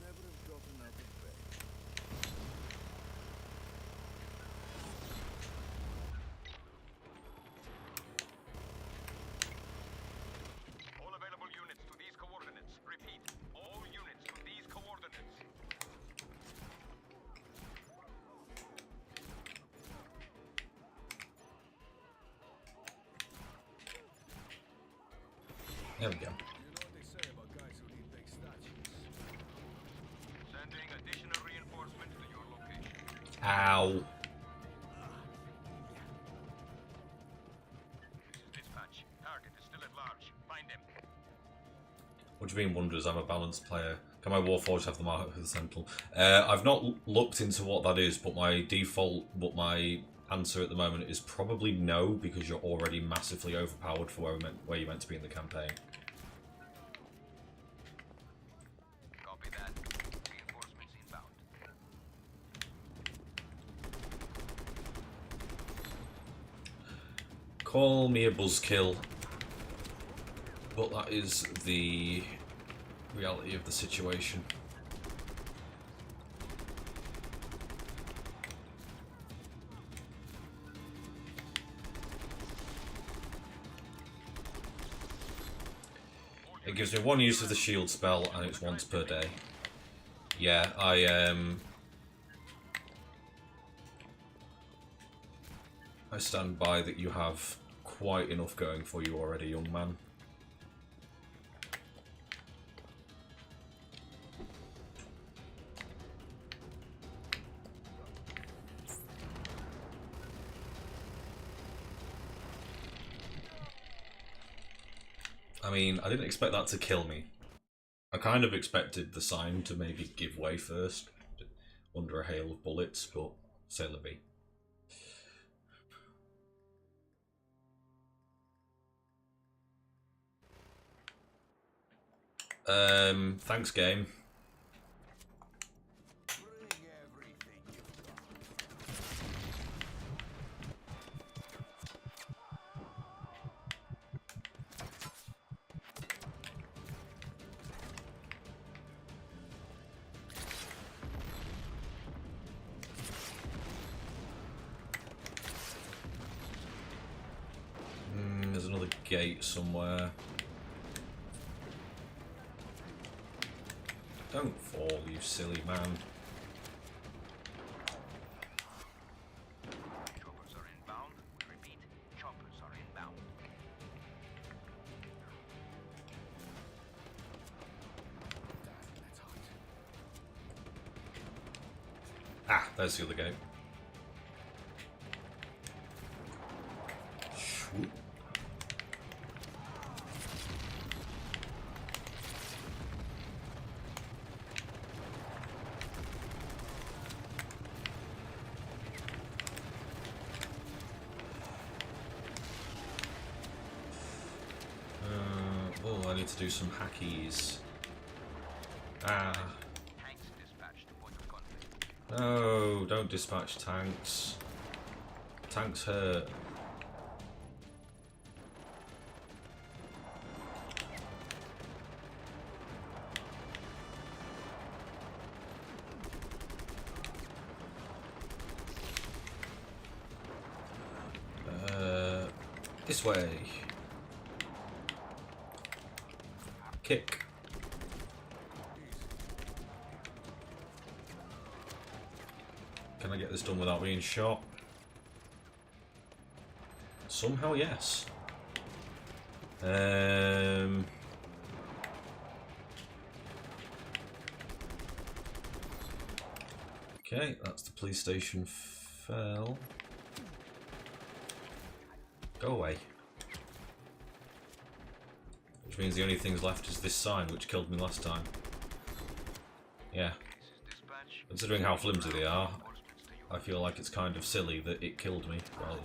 S4: never have gotten out of bed.
S3: All available units to these coordinates. Repeat, all units to these coordinates.
S1: There we go.
S4: You know what they say about guys who need big statues.
S3: Sending additional reinforcements to your location.
S1: Ow.
S3: This is dispatch. Target is still at large. Find him.
S1: What do you mean, wonders? I'm a balanced player. Can my Warforged have the mark for the Sentinel? I've not looked into what that is, but my default, my answer at the moment is probably no, because you're already massively overpowered for where you're meant to be in the campaign.
S3: Copy that. Reinforcements inbound.
S1: Call me a buzzkill, but that is the reality of the situation. It gives me 1 use of the shield spell, and it's once per day. Yeah, I stand by that you have quite enough going for you already, young man. I mean, I didn't expect that to kill me. I kind of expected the sign to maybe give way first, under a hail of bullets, but c'est la vie. Thanks, game. gate somewhere. Don't fall, you silly man.
S3: Choppers are inbound. We repeat, choppers are inbound. That's hot.
S1: Ah, there's the other gate. Swoop. Oh, I need to do some hackies. Ah.
S3: Tanks dispatched to point of conflict.
S1: No, don't dispatch tanks. Tanks hurt. This way. Kick. Can I get this done without being shot? Somehow, yes. Okay, that's the police station fell. Go away. Which means the only things left is this sign, which killed me last time. Yeah. Considering how flimsy they are, I feel like it's kind of silly that it killed me. Well,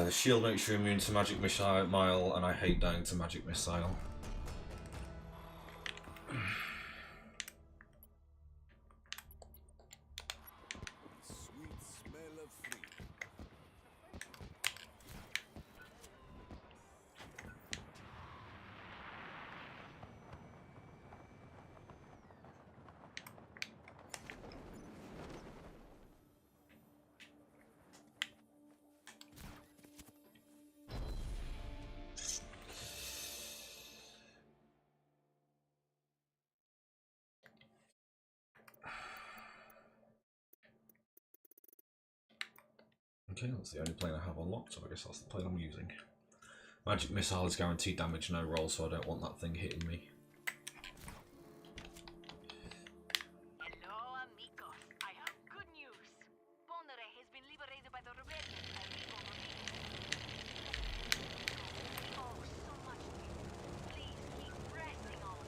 S1: the shield makes you immune to magic missile, and I hate dying to magic missile.
S4: Sweet smell of freedom.
S1: Okay, that's the only plane I have unlocked, so I guess that's the plane I'm using. Magic missile is guaranteed damage, no roll, so I don't want that thing hitting me.
S2: Hello, amigos. I have good news. Bonere has been liberated by the rebellion. Oh, so much to you. Please keep pressing on.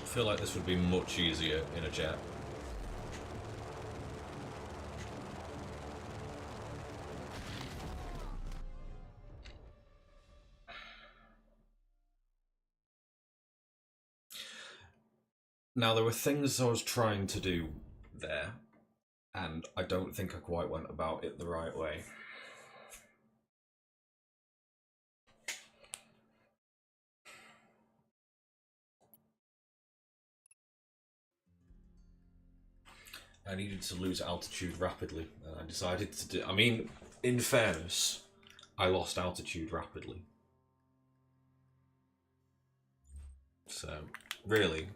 S1: I feel like this would be much easier in a jet. Now, there were things I was trying to do there, and I don't think I quite went about it the right way. I needed to lose altitude rapidly, and I decided to do... I mean, in fairness, I lost altitude rapidly. So, really,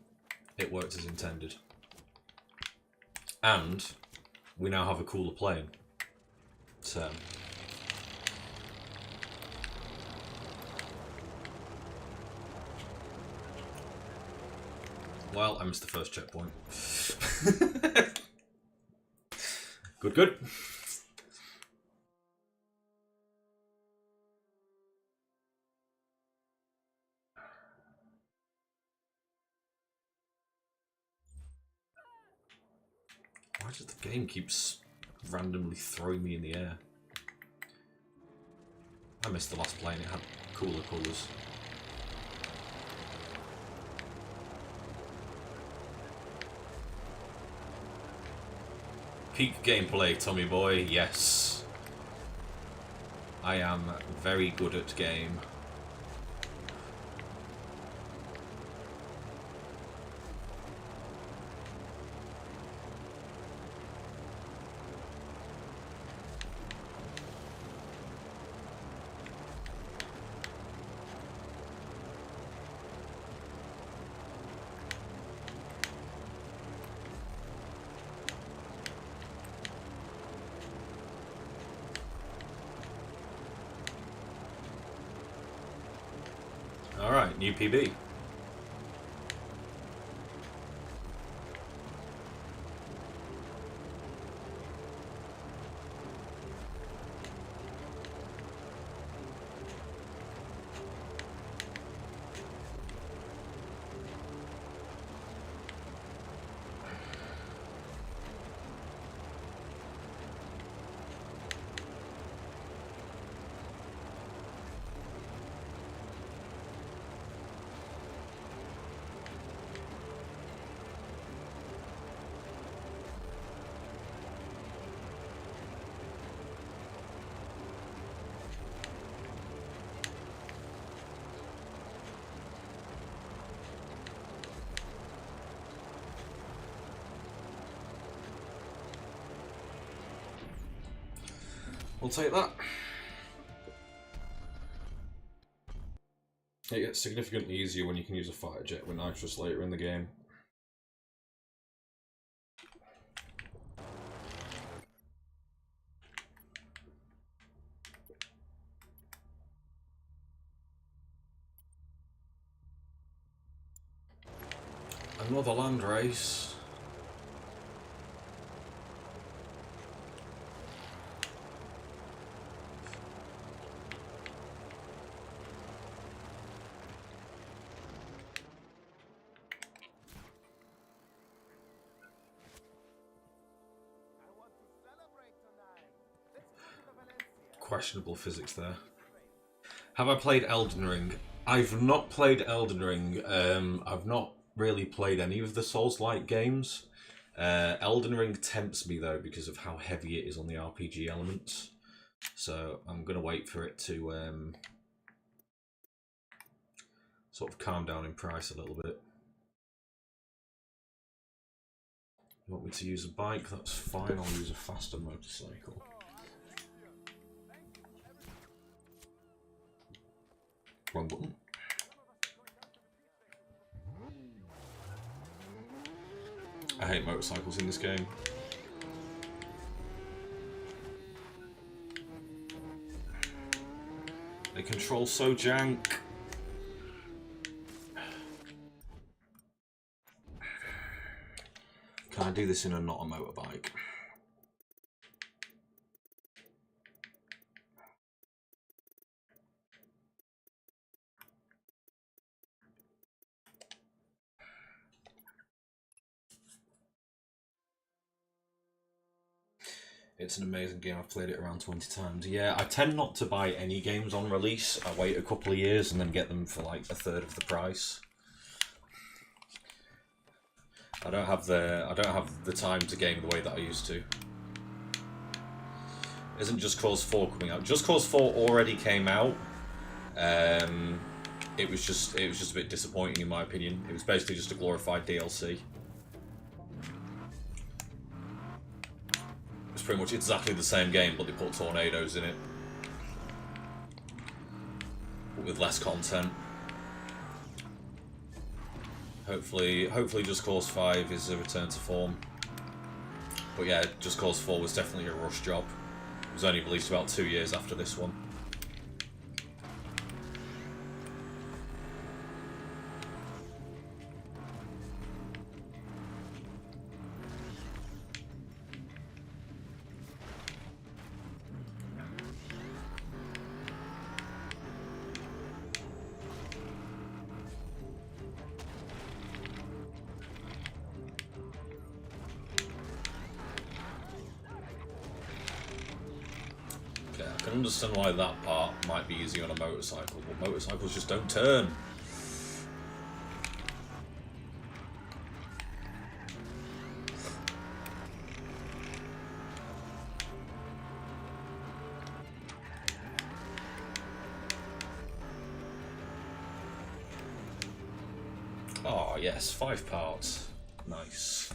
S1: it worked as intended. And we now have a cooler plane. So... Well, I missed the first checkpoint. Good, good. Just the game keeps randomly throwing me in the air. I missed the last plane, it had cooler colours. Peak gameplay, Tommy boy, yes. I am very good at game. Alright, new PB. We'll take that. It gets significantly easier when you can use a fighter jet with nitrous later in the game. Another land race. Questionable physics there. Have I played Elden Ring? I've not played Elden Ring. I've not really played any of the Souls-like games. Elden Ring tempts me though because of how heavy it is on the RPG elements. So I'm going to wait for it to sort of calm down in price a little bit. You want me to use a bike? That's fine, I'll use a faster motorcycle. Wrong button. I hate motorcycles in this game. They control so jank. Can I do this in a not a motorbike? It's an amazing game. I've played it around 20 times. Yeah, I tend not to buy any games on release. I wait a couple of years and then get them for like a third of the price. I don't have the time to game the way that I used to. Isn't Just Cause 4 coming out? Just Cause 4 already came out. It was just a bit disappointing in my opinion. It was basically just a glorified DLC. It's pretty much exactly the same game, but they put tornadoes in it. But with less content. Hopefully Just Cause 5 is a return to form. But yeah, Just Cause 4 was definitely a rush job. It was only released about 2 years after this one. can understand why that part might be easy on a motorcycle, but motorcycles just don't turn. Oh yes, 5 parts. Nice.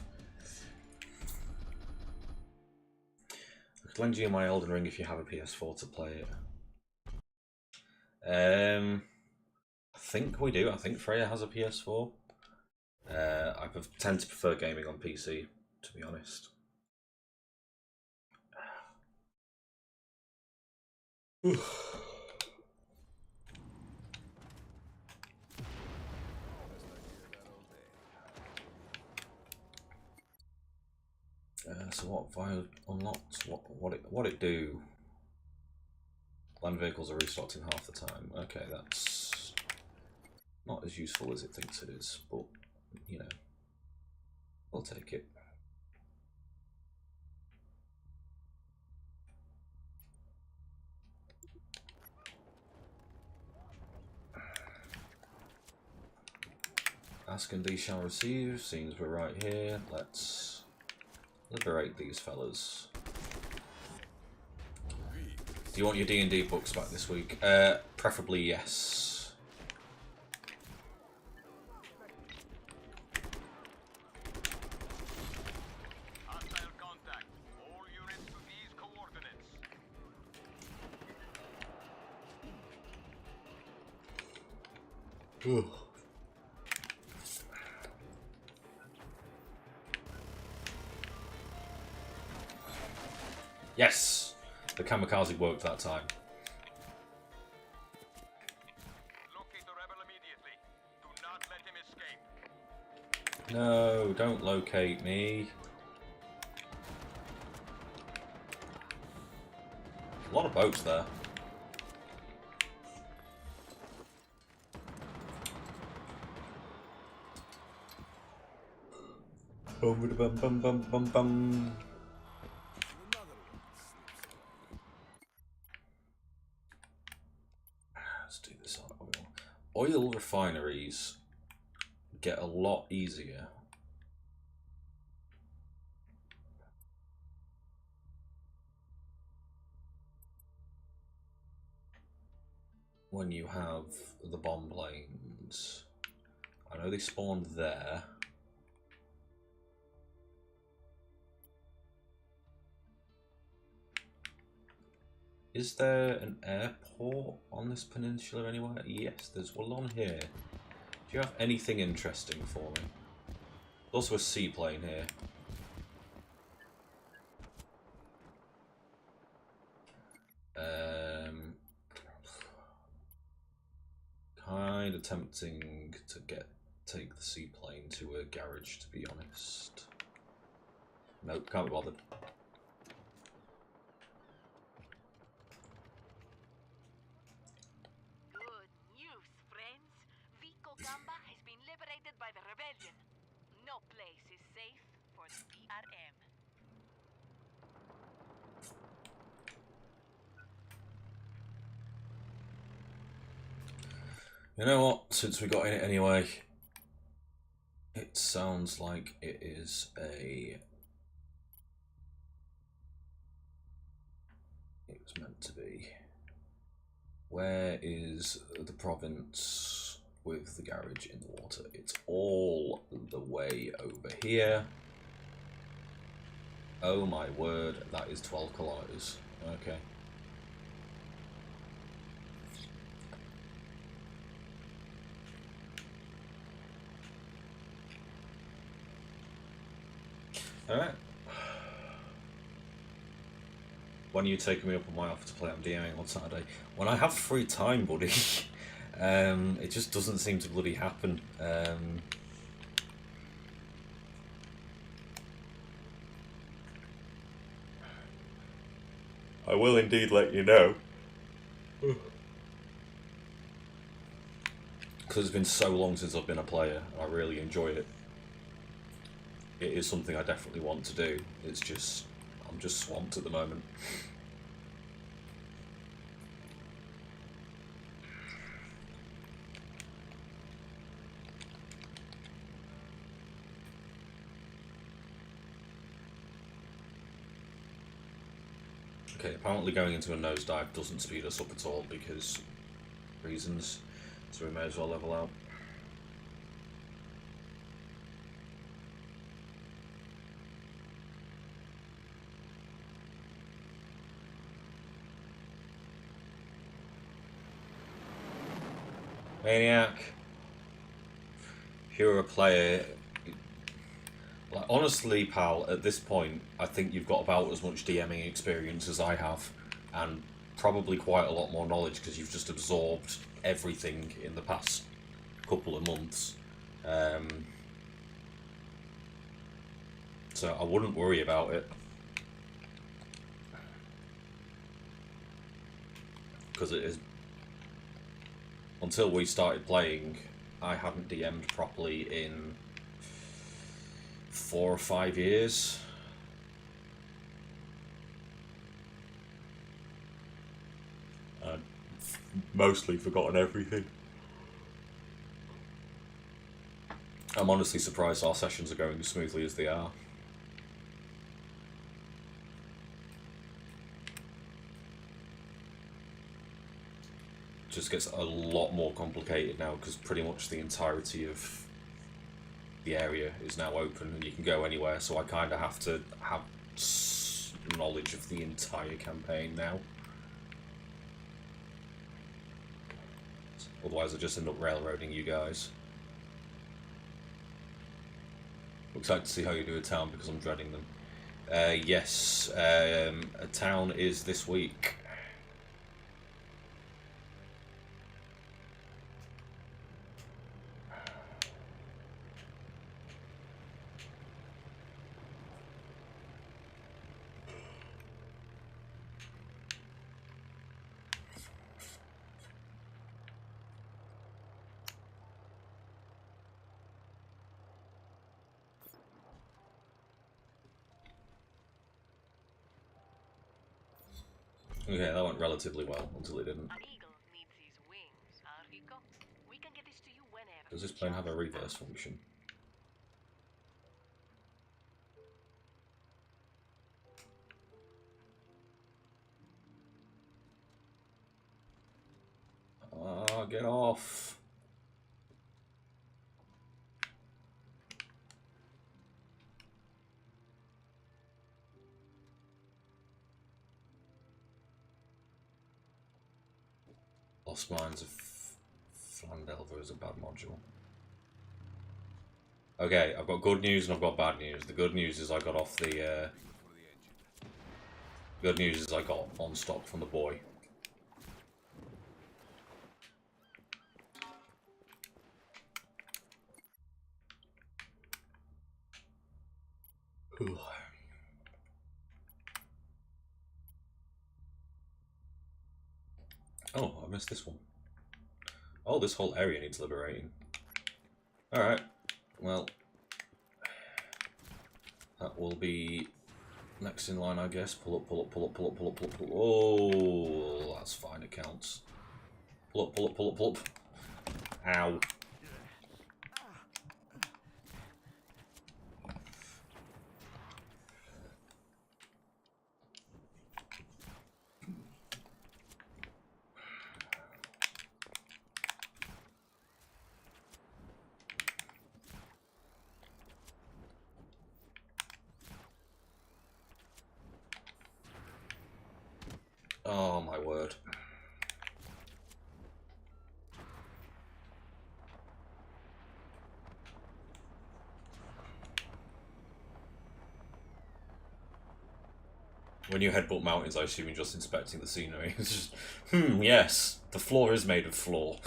S1: I could lend you my Elden Ring if you have a PS4 to play it. I think we do. I think Freya has a PS4. I tend to prefer gaming on PC, to be honest. So what Vio unlocked? What it do? Land vehicles are restocked in half the time. Okay, that's not as useful as it thinks it is, but you know, we'll take it. Ask and these shall receive. Seems we're right here. Let's liberate these fellas. Do you want your D&D books back this week? Preferably yes.
S3: Hostile contact. All units to these coordinates.
S1: Yes! The kamikaze worked that time.
S3: Locate the rebel immediately. Do not let him escape.
S1: No, don't locate me. A lot of boats there. Bum bum bum bum bum bum. Let's do this on oil. Oil refineries get a lot easier when you have the bomb planes. I know they spawned there. Is there an airport on this peninsula anywhere? Yes, there's one on here. Do you have anything interesting for me? There's also a seaplane here. Kind of tempting to take the seaplane to a garage, to be honest. Nope, can't be bothered.
S2: Good news, friends. Vico Gamba has been liberated by the rebellion. No place is safe for the PRM.
S1: You know what? Since we got in it anyway, it sounds like it is a... It was meant to be. Where is the province with the garage in the water? It's all the way over here. Oh my word, that is 12 kilometers. Okay. Alright. When are you taking me up on my offer to play? I'm DMing on Saturday. When I have free time, buddy. It just doesn't seem to bloody happen. I will indeed let you know. Because it's been so long since I've been a player, I really enjoy it. It is something I definitely want to do. It's just, I'm just swamped at the moment. Okay, apparently going into a nosedive doesn't speed us up at all because reasons, so we may as well level out. Maniac, if you're a player, like, honestly, pal, at this point, I think you've got about as much DMing experience as I have, and probably quite a lot more knowledge because you've just absorbed everything in the past couple of months. So I wouldn't worry about it. Because it is... Until we started playing, I hadn't DM'd properly in 4 or 5 years. I'd mostly forgotten everything. I'm honestly surprised our sessions are going as smoothly as they are. Just gets a lot more complicated now because pretty much the entirety of the area is now open and you can go anywhere, so I kind of have to have knowledge of the entire campaign now. Otherwise I just end up railroading you guys. Excited to see how you do a town because I'm dreading them. Yes, a town is this week. Okay, that went relatively well until it didn't.
S2: An eagle needs his wings, huh, Rico? We can get this to you whenever.
S1: Does this plane have a reverse function? Ah, get off! Lost Mines of Flandelver is a bad module. Okay, I've got good news and I've got bad news. The good news is I got off the... Good news is I got on stock from the boy. Oh, I missed this one. Oh, this whole area needs liberating. Alright, well, that will be next in line, I guess. Pull up, pull up, pull up, pull up, pull up, pull up, pull up. Oh, that's fine, it counts. Pull up, pull up, pull up, pull up. Ow. Oh my word. When you headbutt mountains, I assume you're just inspecting the scenery. It's just, yes, the floor is made of floor.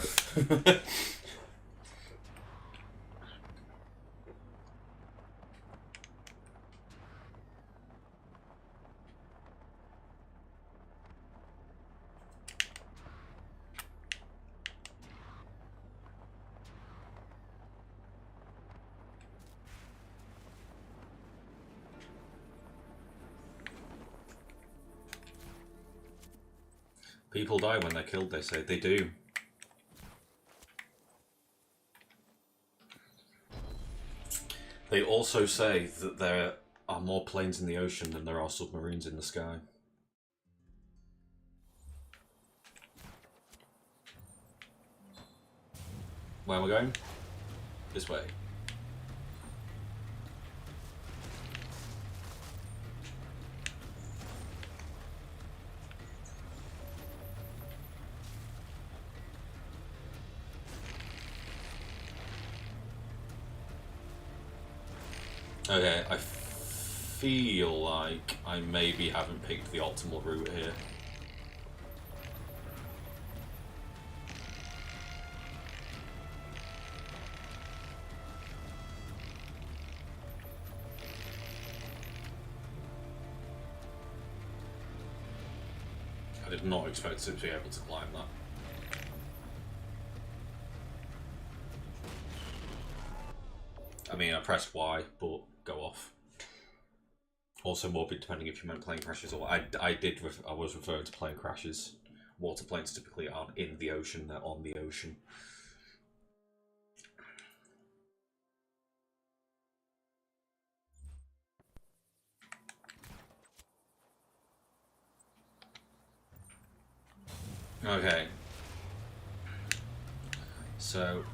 S1: People die when they're killed, they say. They do. They also say that there are more planes in the ocean than there are submarines in the sky. Where am I going? This way. Okay, I feel like I maybe haven't picked the optimal route here. I did not expect to be able to climb that. I mean, I pressed Y, but go off. Also morbid, depending if you meant plane crashes or I was referring to plane crashes. Water planes typically aren't in the ocean; they're on the ocean. Okay. So,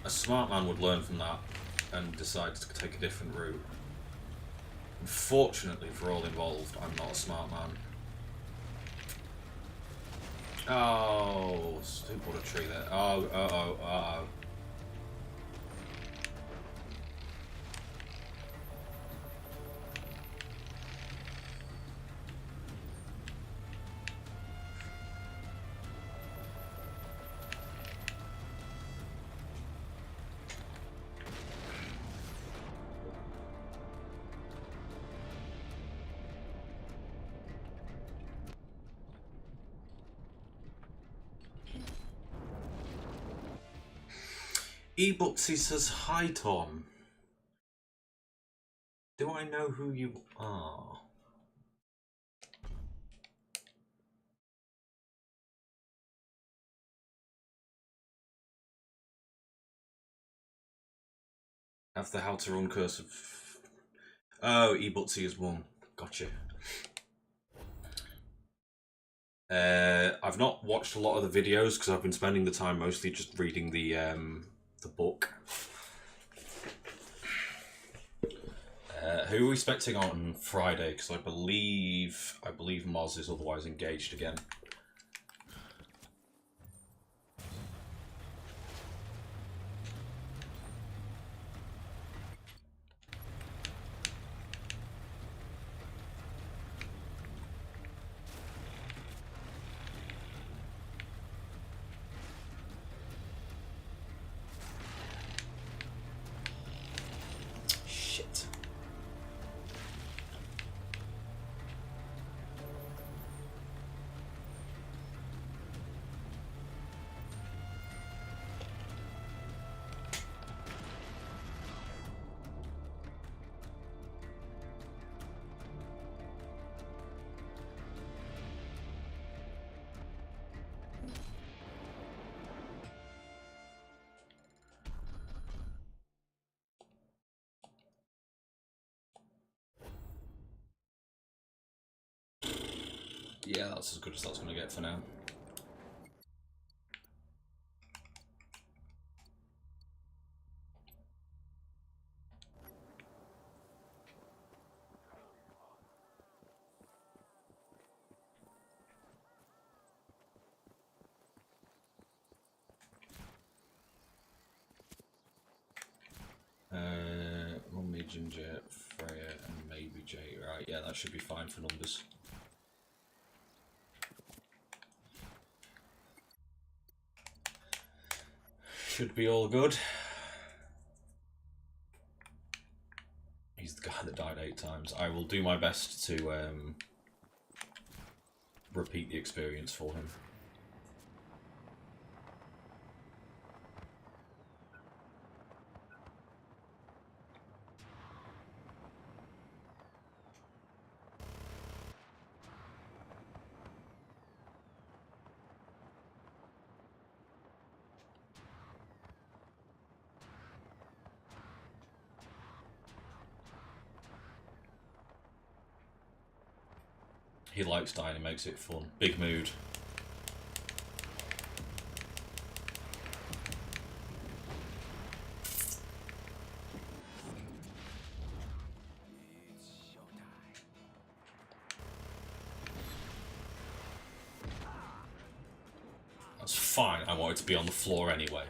S1: a smart man would learn from that and decide to take a different route. Unfortunately for all involved, I'm not a smart man. Oh, who put a tree there? Oh. eBooksy says, hi Tom. Do I know who you are? Have the how to run curse of... Oh, eBooksy is one. Gotcha. I've not watched a lot of the videos because I've been spending the time mostly just reading the book. Who are we expecting on Friday? Because I believe Moz is otherwise engaged again. Shit. Yeah, that's as good as that's going to get for now. Mummy, Ginger, Freya, and maybe Jay. Right, yeah, that should be fine for numbers. Should be all good. He's the guy that died 8 times. I will do my best to repeat the experience for him. He likes dying, he makes it fun. Big mood. Fine, I want it to be on the floor anyway.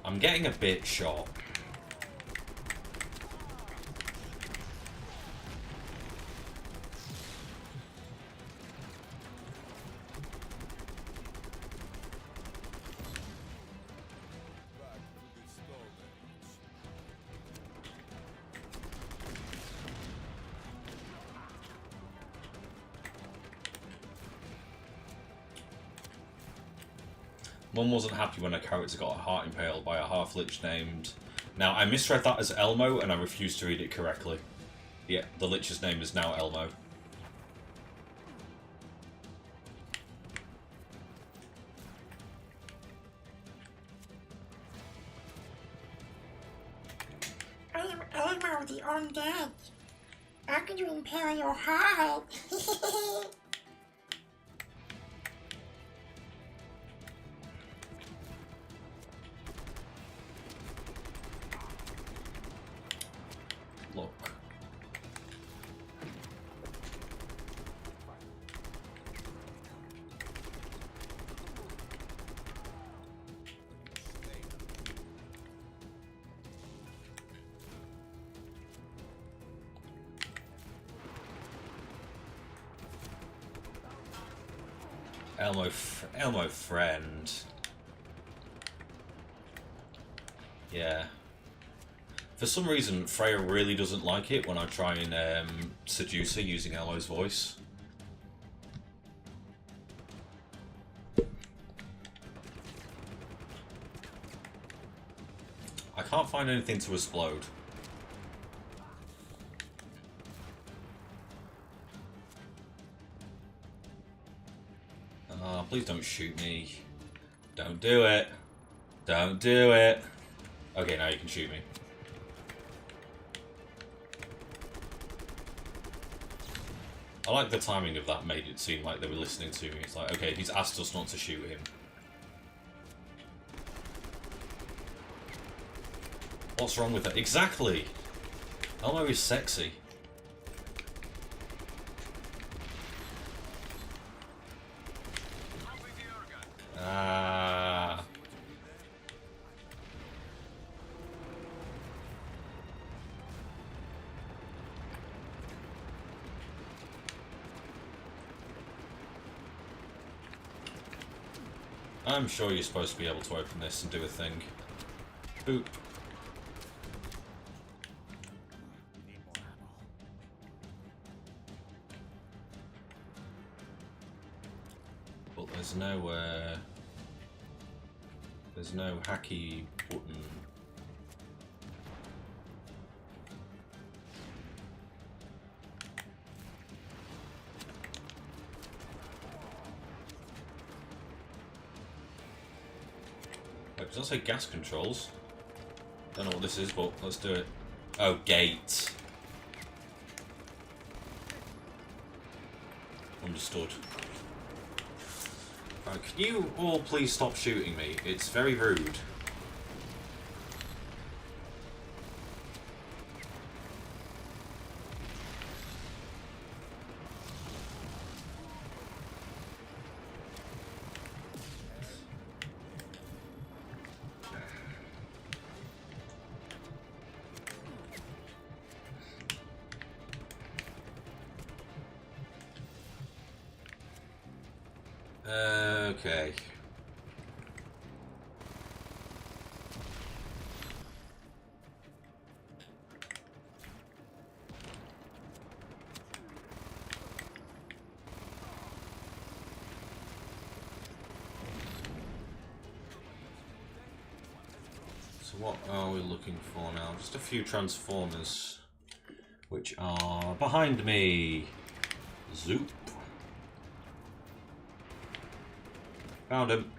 S1: I'm getting a bit shot. Mum wasn't happy when a character got a heart impaled by a half-lich named... Now, I misread that as Elmo, and I refused to read it correctly. Yeah, the lich's name is now Elmo.
S8: I am Elmo the Undead. How can you impale your heart?
S1: Look. Elmo friend. Yeah. For some reason, Freya really doesn't like it when I try and seduce her using Elmo's voice. I can't find anything to explode. Please don't shoot me. Don't do it. Don't do it. Okay, now you can shoot me. I like the timing of that, made it seem like they were listening to me. It's like, okay, he's asked us not to shoot him. What's wrong with that? Exactly! Elmo is sexy. Ah. I'm sure you're supposed to be able to open this and do a thing. Boop. But there's no hacky button. Wait, does that say gas controls? Don't know what this is, but let's do it. Oh, gate. Understood. Right, can you all please stop shooting me? It's very rude. Okay. So what are we looking for now? Just a few transformers, which are behind me. Zoop. Found him.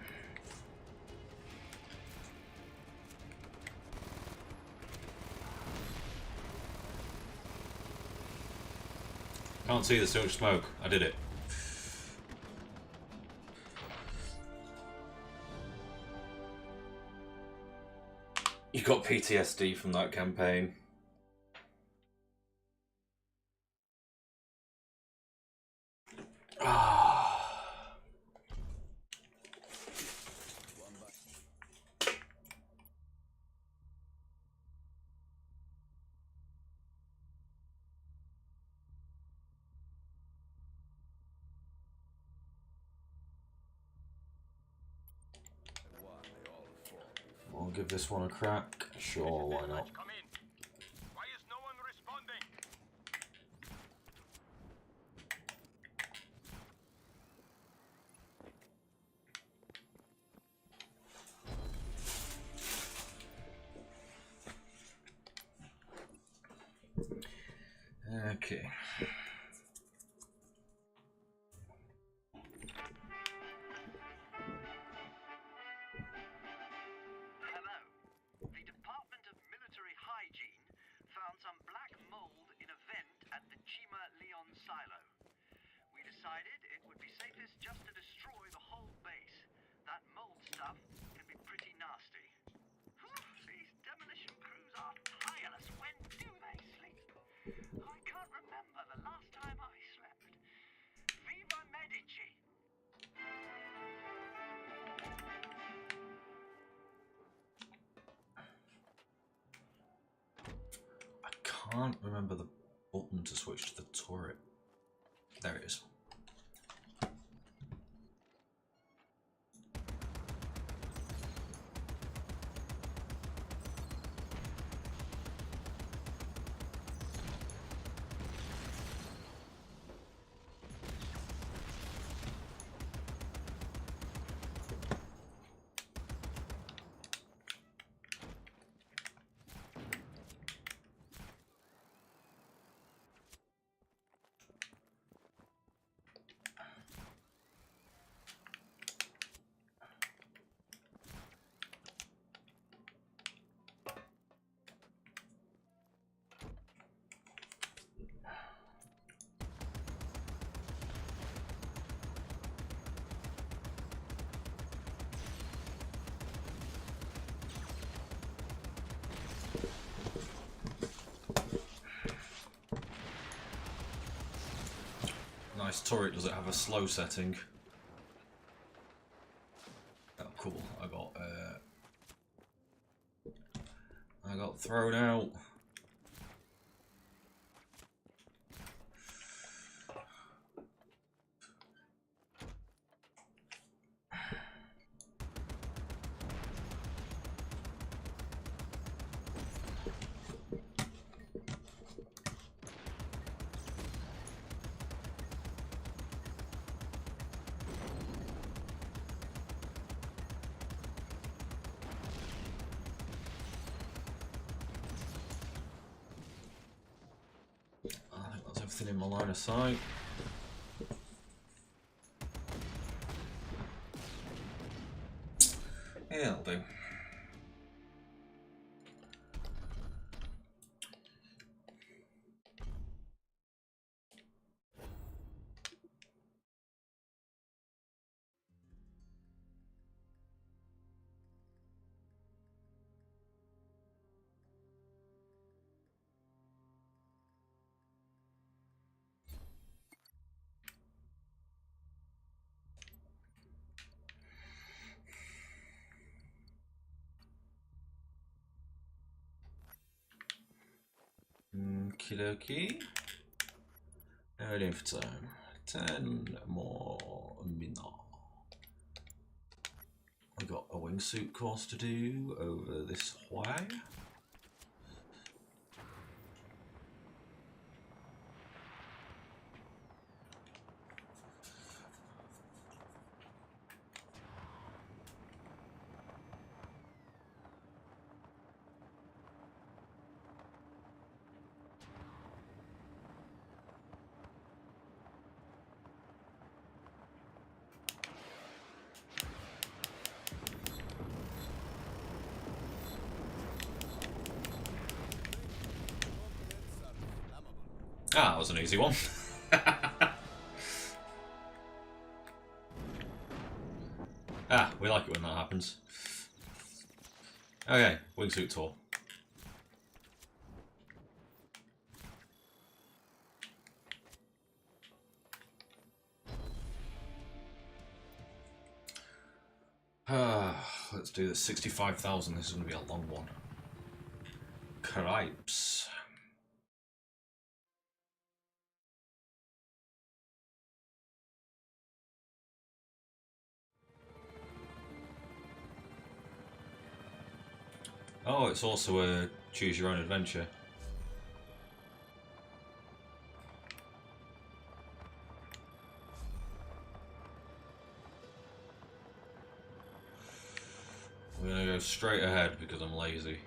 S1: Can't see, there's so much smoke. I did it. You got PTSD from that campaign. I'll give this one a crack. Sure, why not?
S3: Come in. Why is no one responding?
S1: Okay.
S9: Hello. The Department of Military Hygiene found some black mold in a vent at the Chima Leon silo. We decided it would be safest just to destroy the whole base. That mold stuff can be pretty nasty. These demolition crews are tireless. When do they sleep? I can't remember the last time I slept. Viva Medici!
S1: I can't remember the button to switch to the turret. There it is. Nice turret. Does it have a slow setting? Oh, cool. I got thrown out. I think that's everything in my line of sight. Yeah, that'll do. Okie dokie. Now we're for time. 10 more minutes. I got a wingsuit course to do over this way. Ah, that was an easy one. Ah, we like it when that happens. Okay, wingsuit tour. Let's do this. 65,000. This is going to be a long one. Cripes. Oh, it's also a choose your own adventure. I'm gonna go straight ahead because I'm lazy.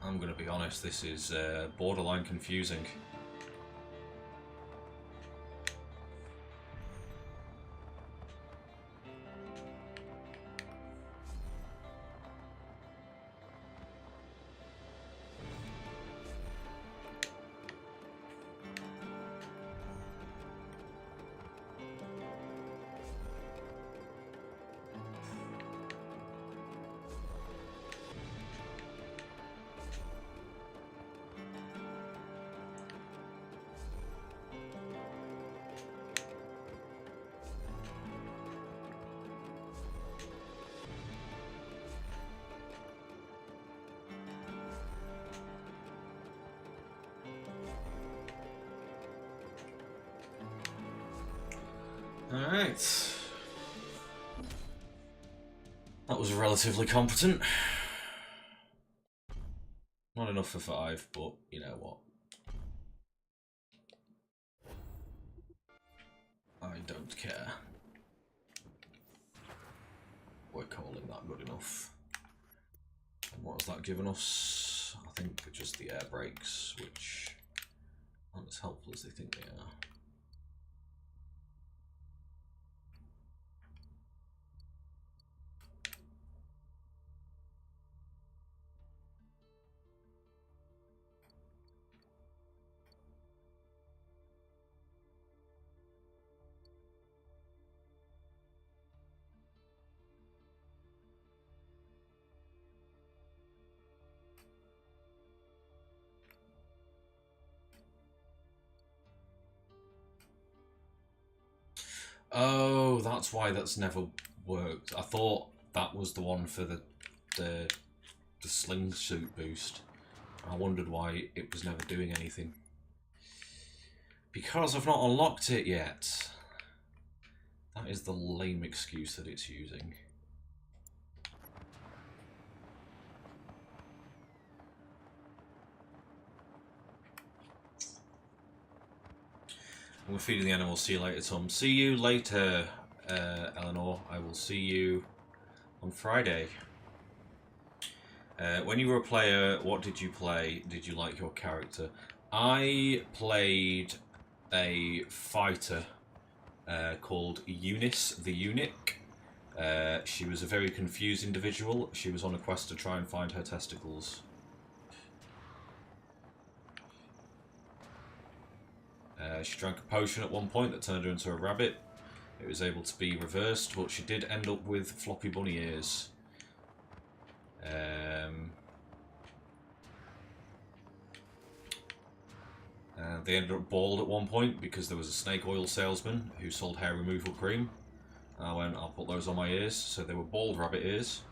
S1: I'm gonna be honest, this is borderline confusing. Alright. That was relatively competent. Not enough for 5, but you know what. I don't care. We're calling that good enough. And what has that given us? I think just the air brakes, which aren't as helpful as they think they are. Oh, that's why that's never worked. I thought that was the one for the sling suit boost. I wondered why it was never doing anything. Because I've not unlocked it yet. That is the lame excuse that it's using. We're feeding the animals. See you later, Tom. See you later, Eleanor. I will see you on Friday. When you were a player, what did you play? Did you like your character? I played a fighter called Eunice the Eunuch. She was a very confused individual. She was on a quest to try and find her testicles. She drank a potion at one point that turned her into a rabbit. It was able to be reversed, but she did end up with floppy bunny ears. They ended up bald at one point because there was a snake oil salesman who sold hair removal cream. I went, I'll put those on my ears. So they were bald rabbit ears.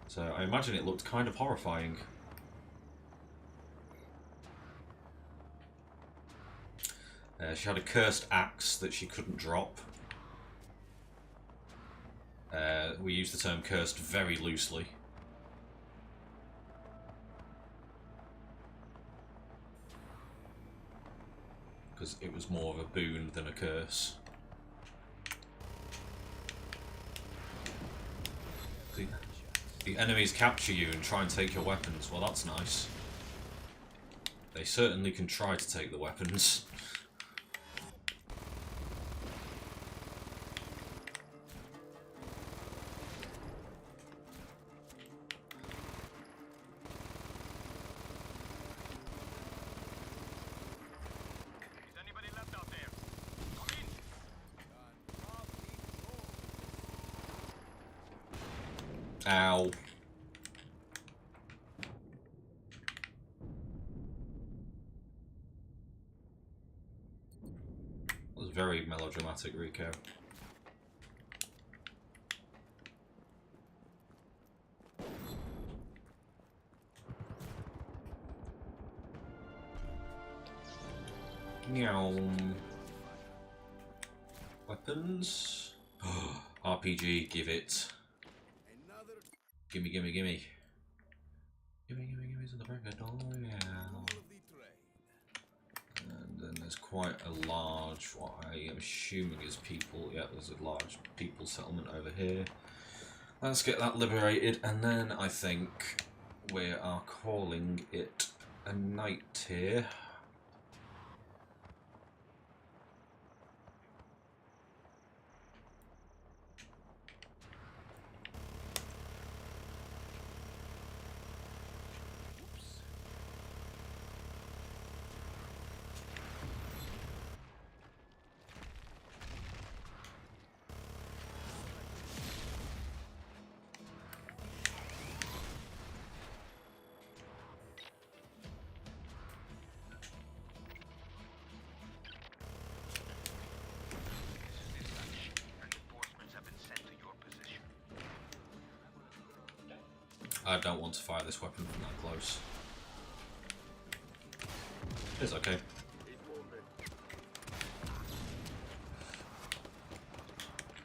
S1: So I imagine it looked kind of horrifying. She had a cursed axe that she couldn't drop. We use the term cursed very loosely. Because it was more of a boon than a curse. The enemies capture you and try and take your weapons. Well, that's nice. They certainly can try to take the weapons. Ow. That was very melodramatic, Rico. Meow. Weapons. RPG, give it. Gimme, gimme, gimme. Gimme, gimme, gimme to the break of dawn, yeah. And then there's quite a large, what I am assuming is people. Yeah, there's a large people settlement over here. Let's get that liberated, and then I think we are calling it a night here. I don't want to fire this weapon from that close. It's okay.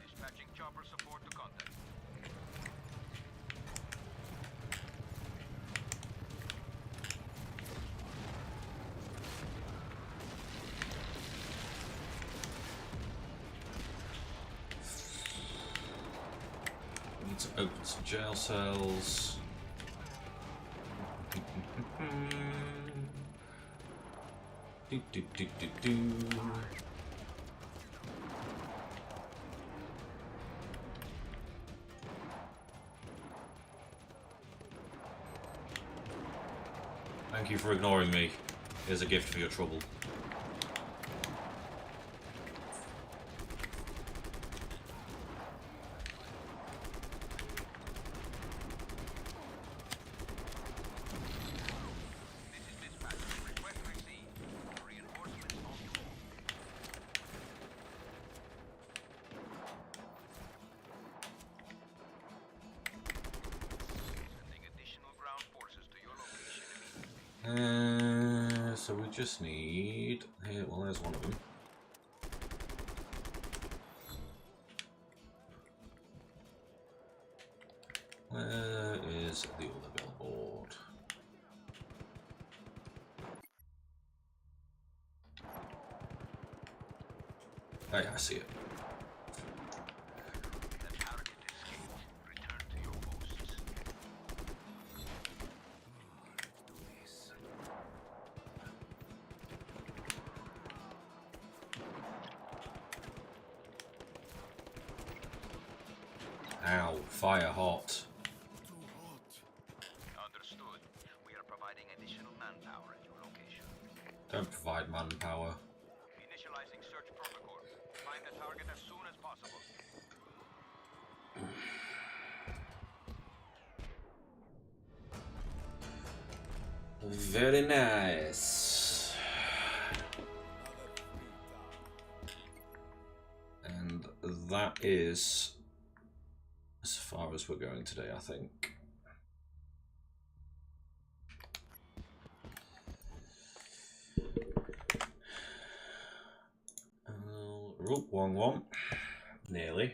S3: Dispatching chopper support to contact.
S1: We need to open some jail cells. Do, do, do, do, do. Thank you for ignoring me. Here's a gift for your trouble. So we just need here. Well, there's one of them. Where is the other billboard? Oh yeah, I see it. Ow, fire hot.
S3: Understood. We are providing additional manpower at your location.
S1: Don't provide manpower.
S3: Initializing search protocol. Find the target as soon as possible.
S1: Very nice. And that is as far as we're going today, I think. Wrong. Nearly.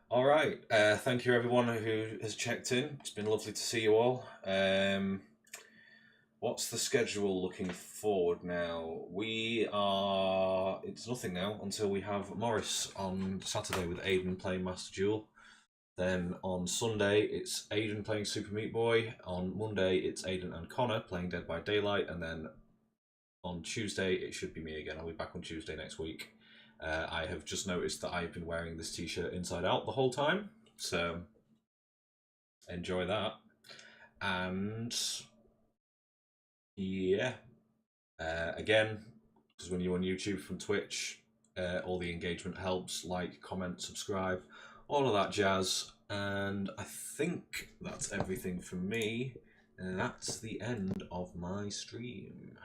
S1: All right. Thank you, everyone who has checked in. It's been lovely to see you all. What's the schedule looking forward now? It's nothing now until we have Morris on Saturday with Aiden playing Master Duel. Then on Sunday, it's Aiden playing Super Meat Boy. On Monday, it's Aiden and Connor playing Dead by Daylight. And then on Tuesday, it should be me again. I'll be back on Tuesday next week. I have just noticed that I've been wearing this t-shirt inside out the whole time. So enjoy that. And yeah, again, because when you're on YouTube from Twitch, all the engagement helps. Like, comment, subscribe, all of that jazz. And I think that's everything from me. And that's the end of my stream.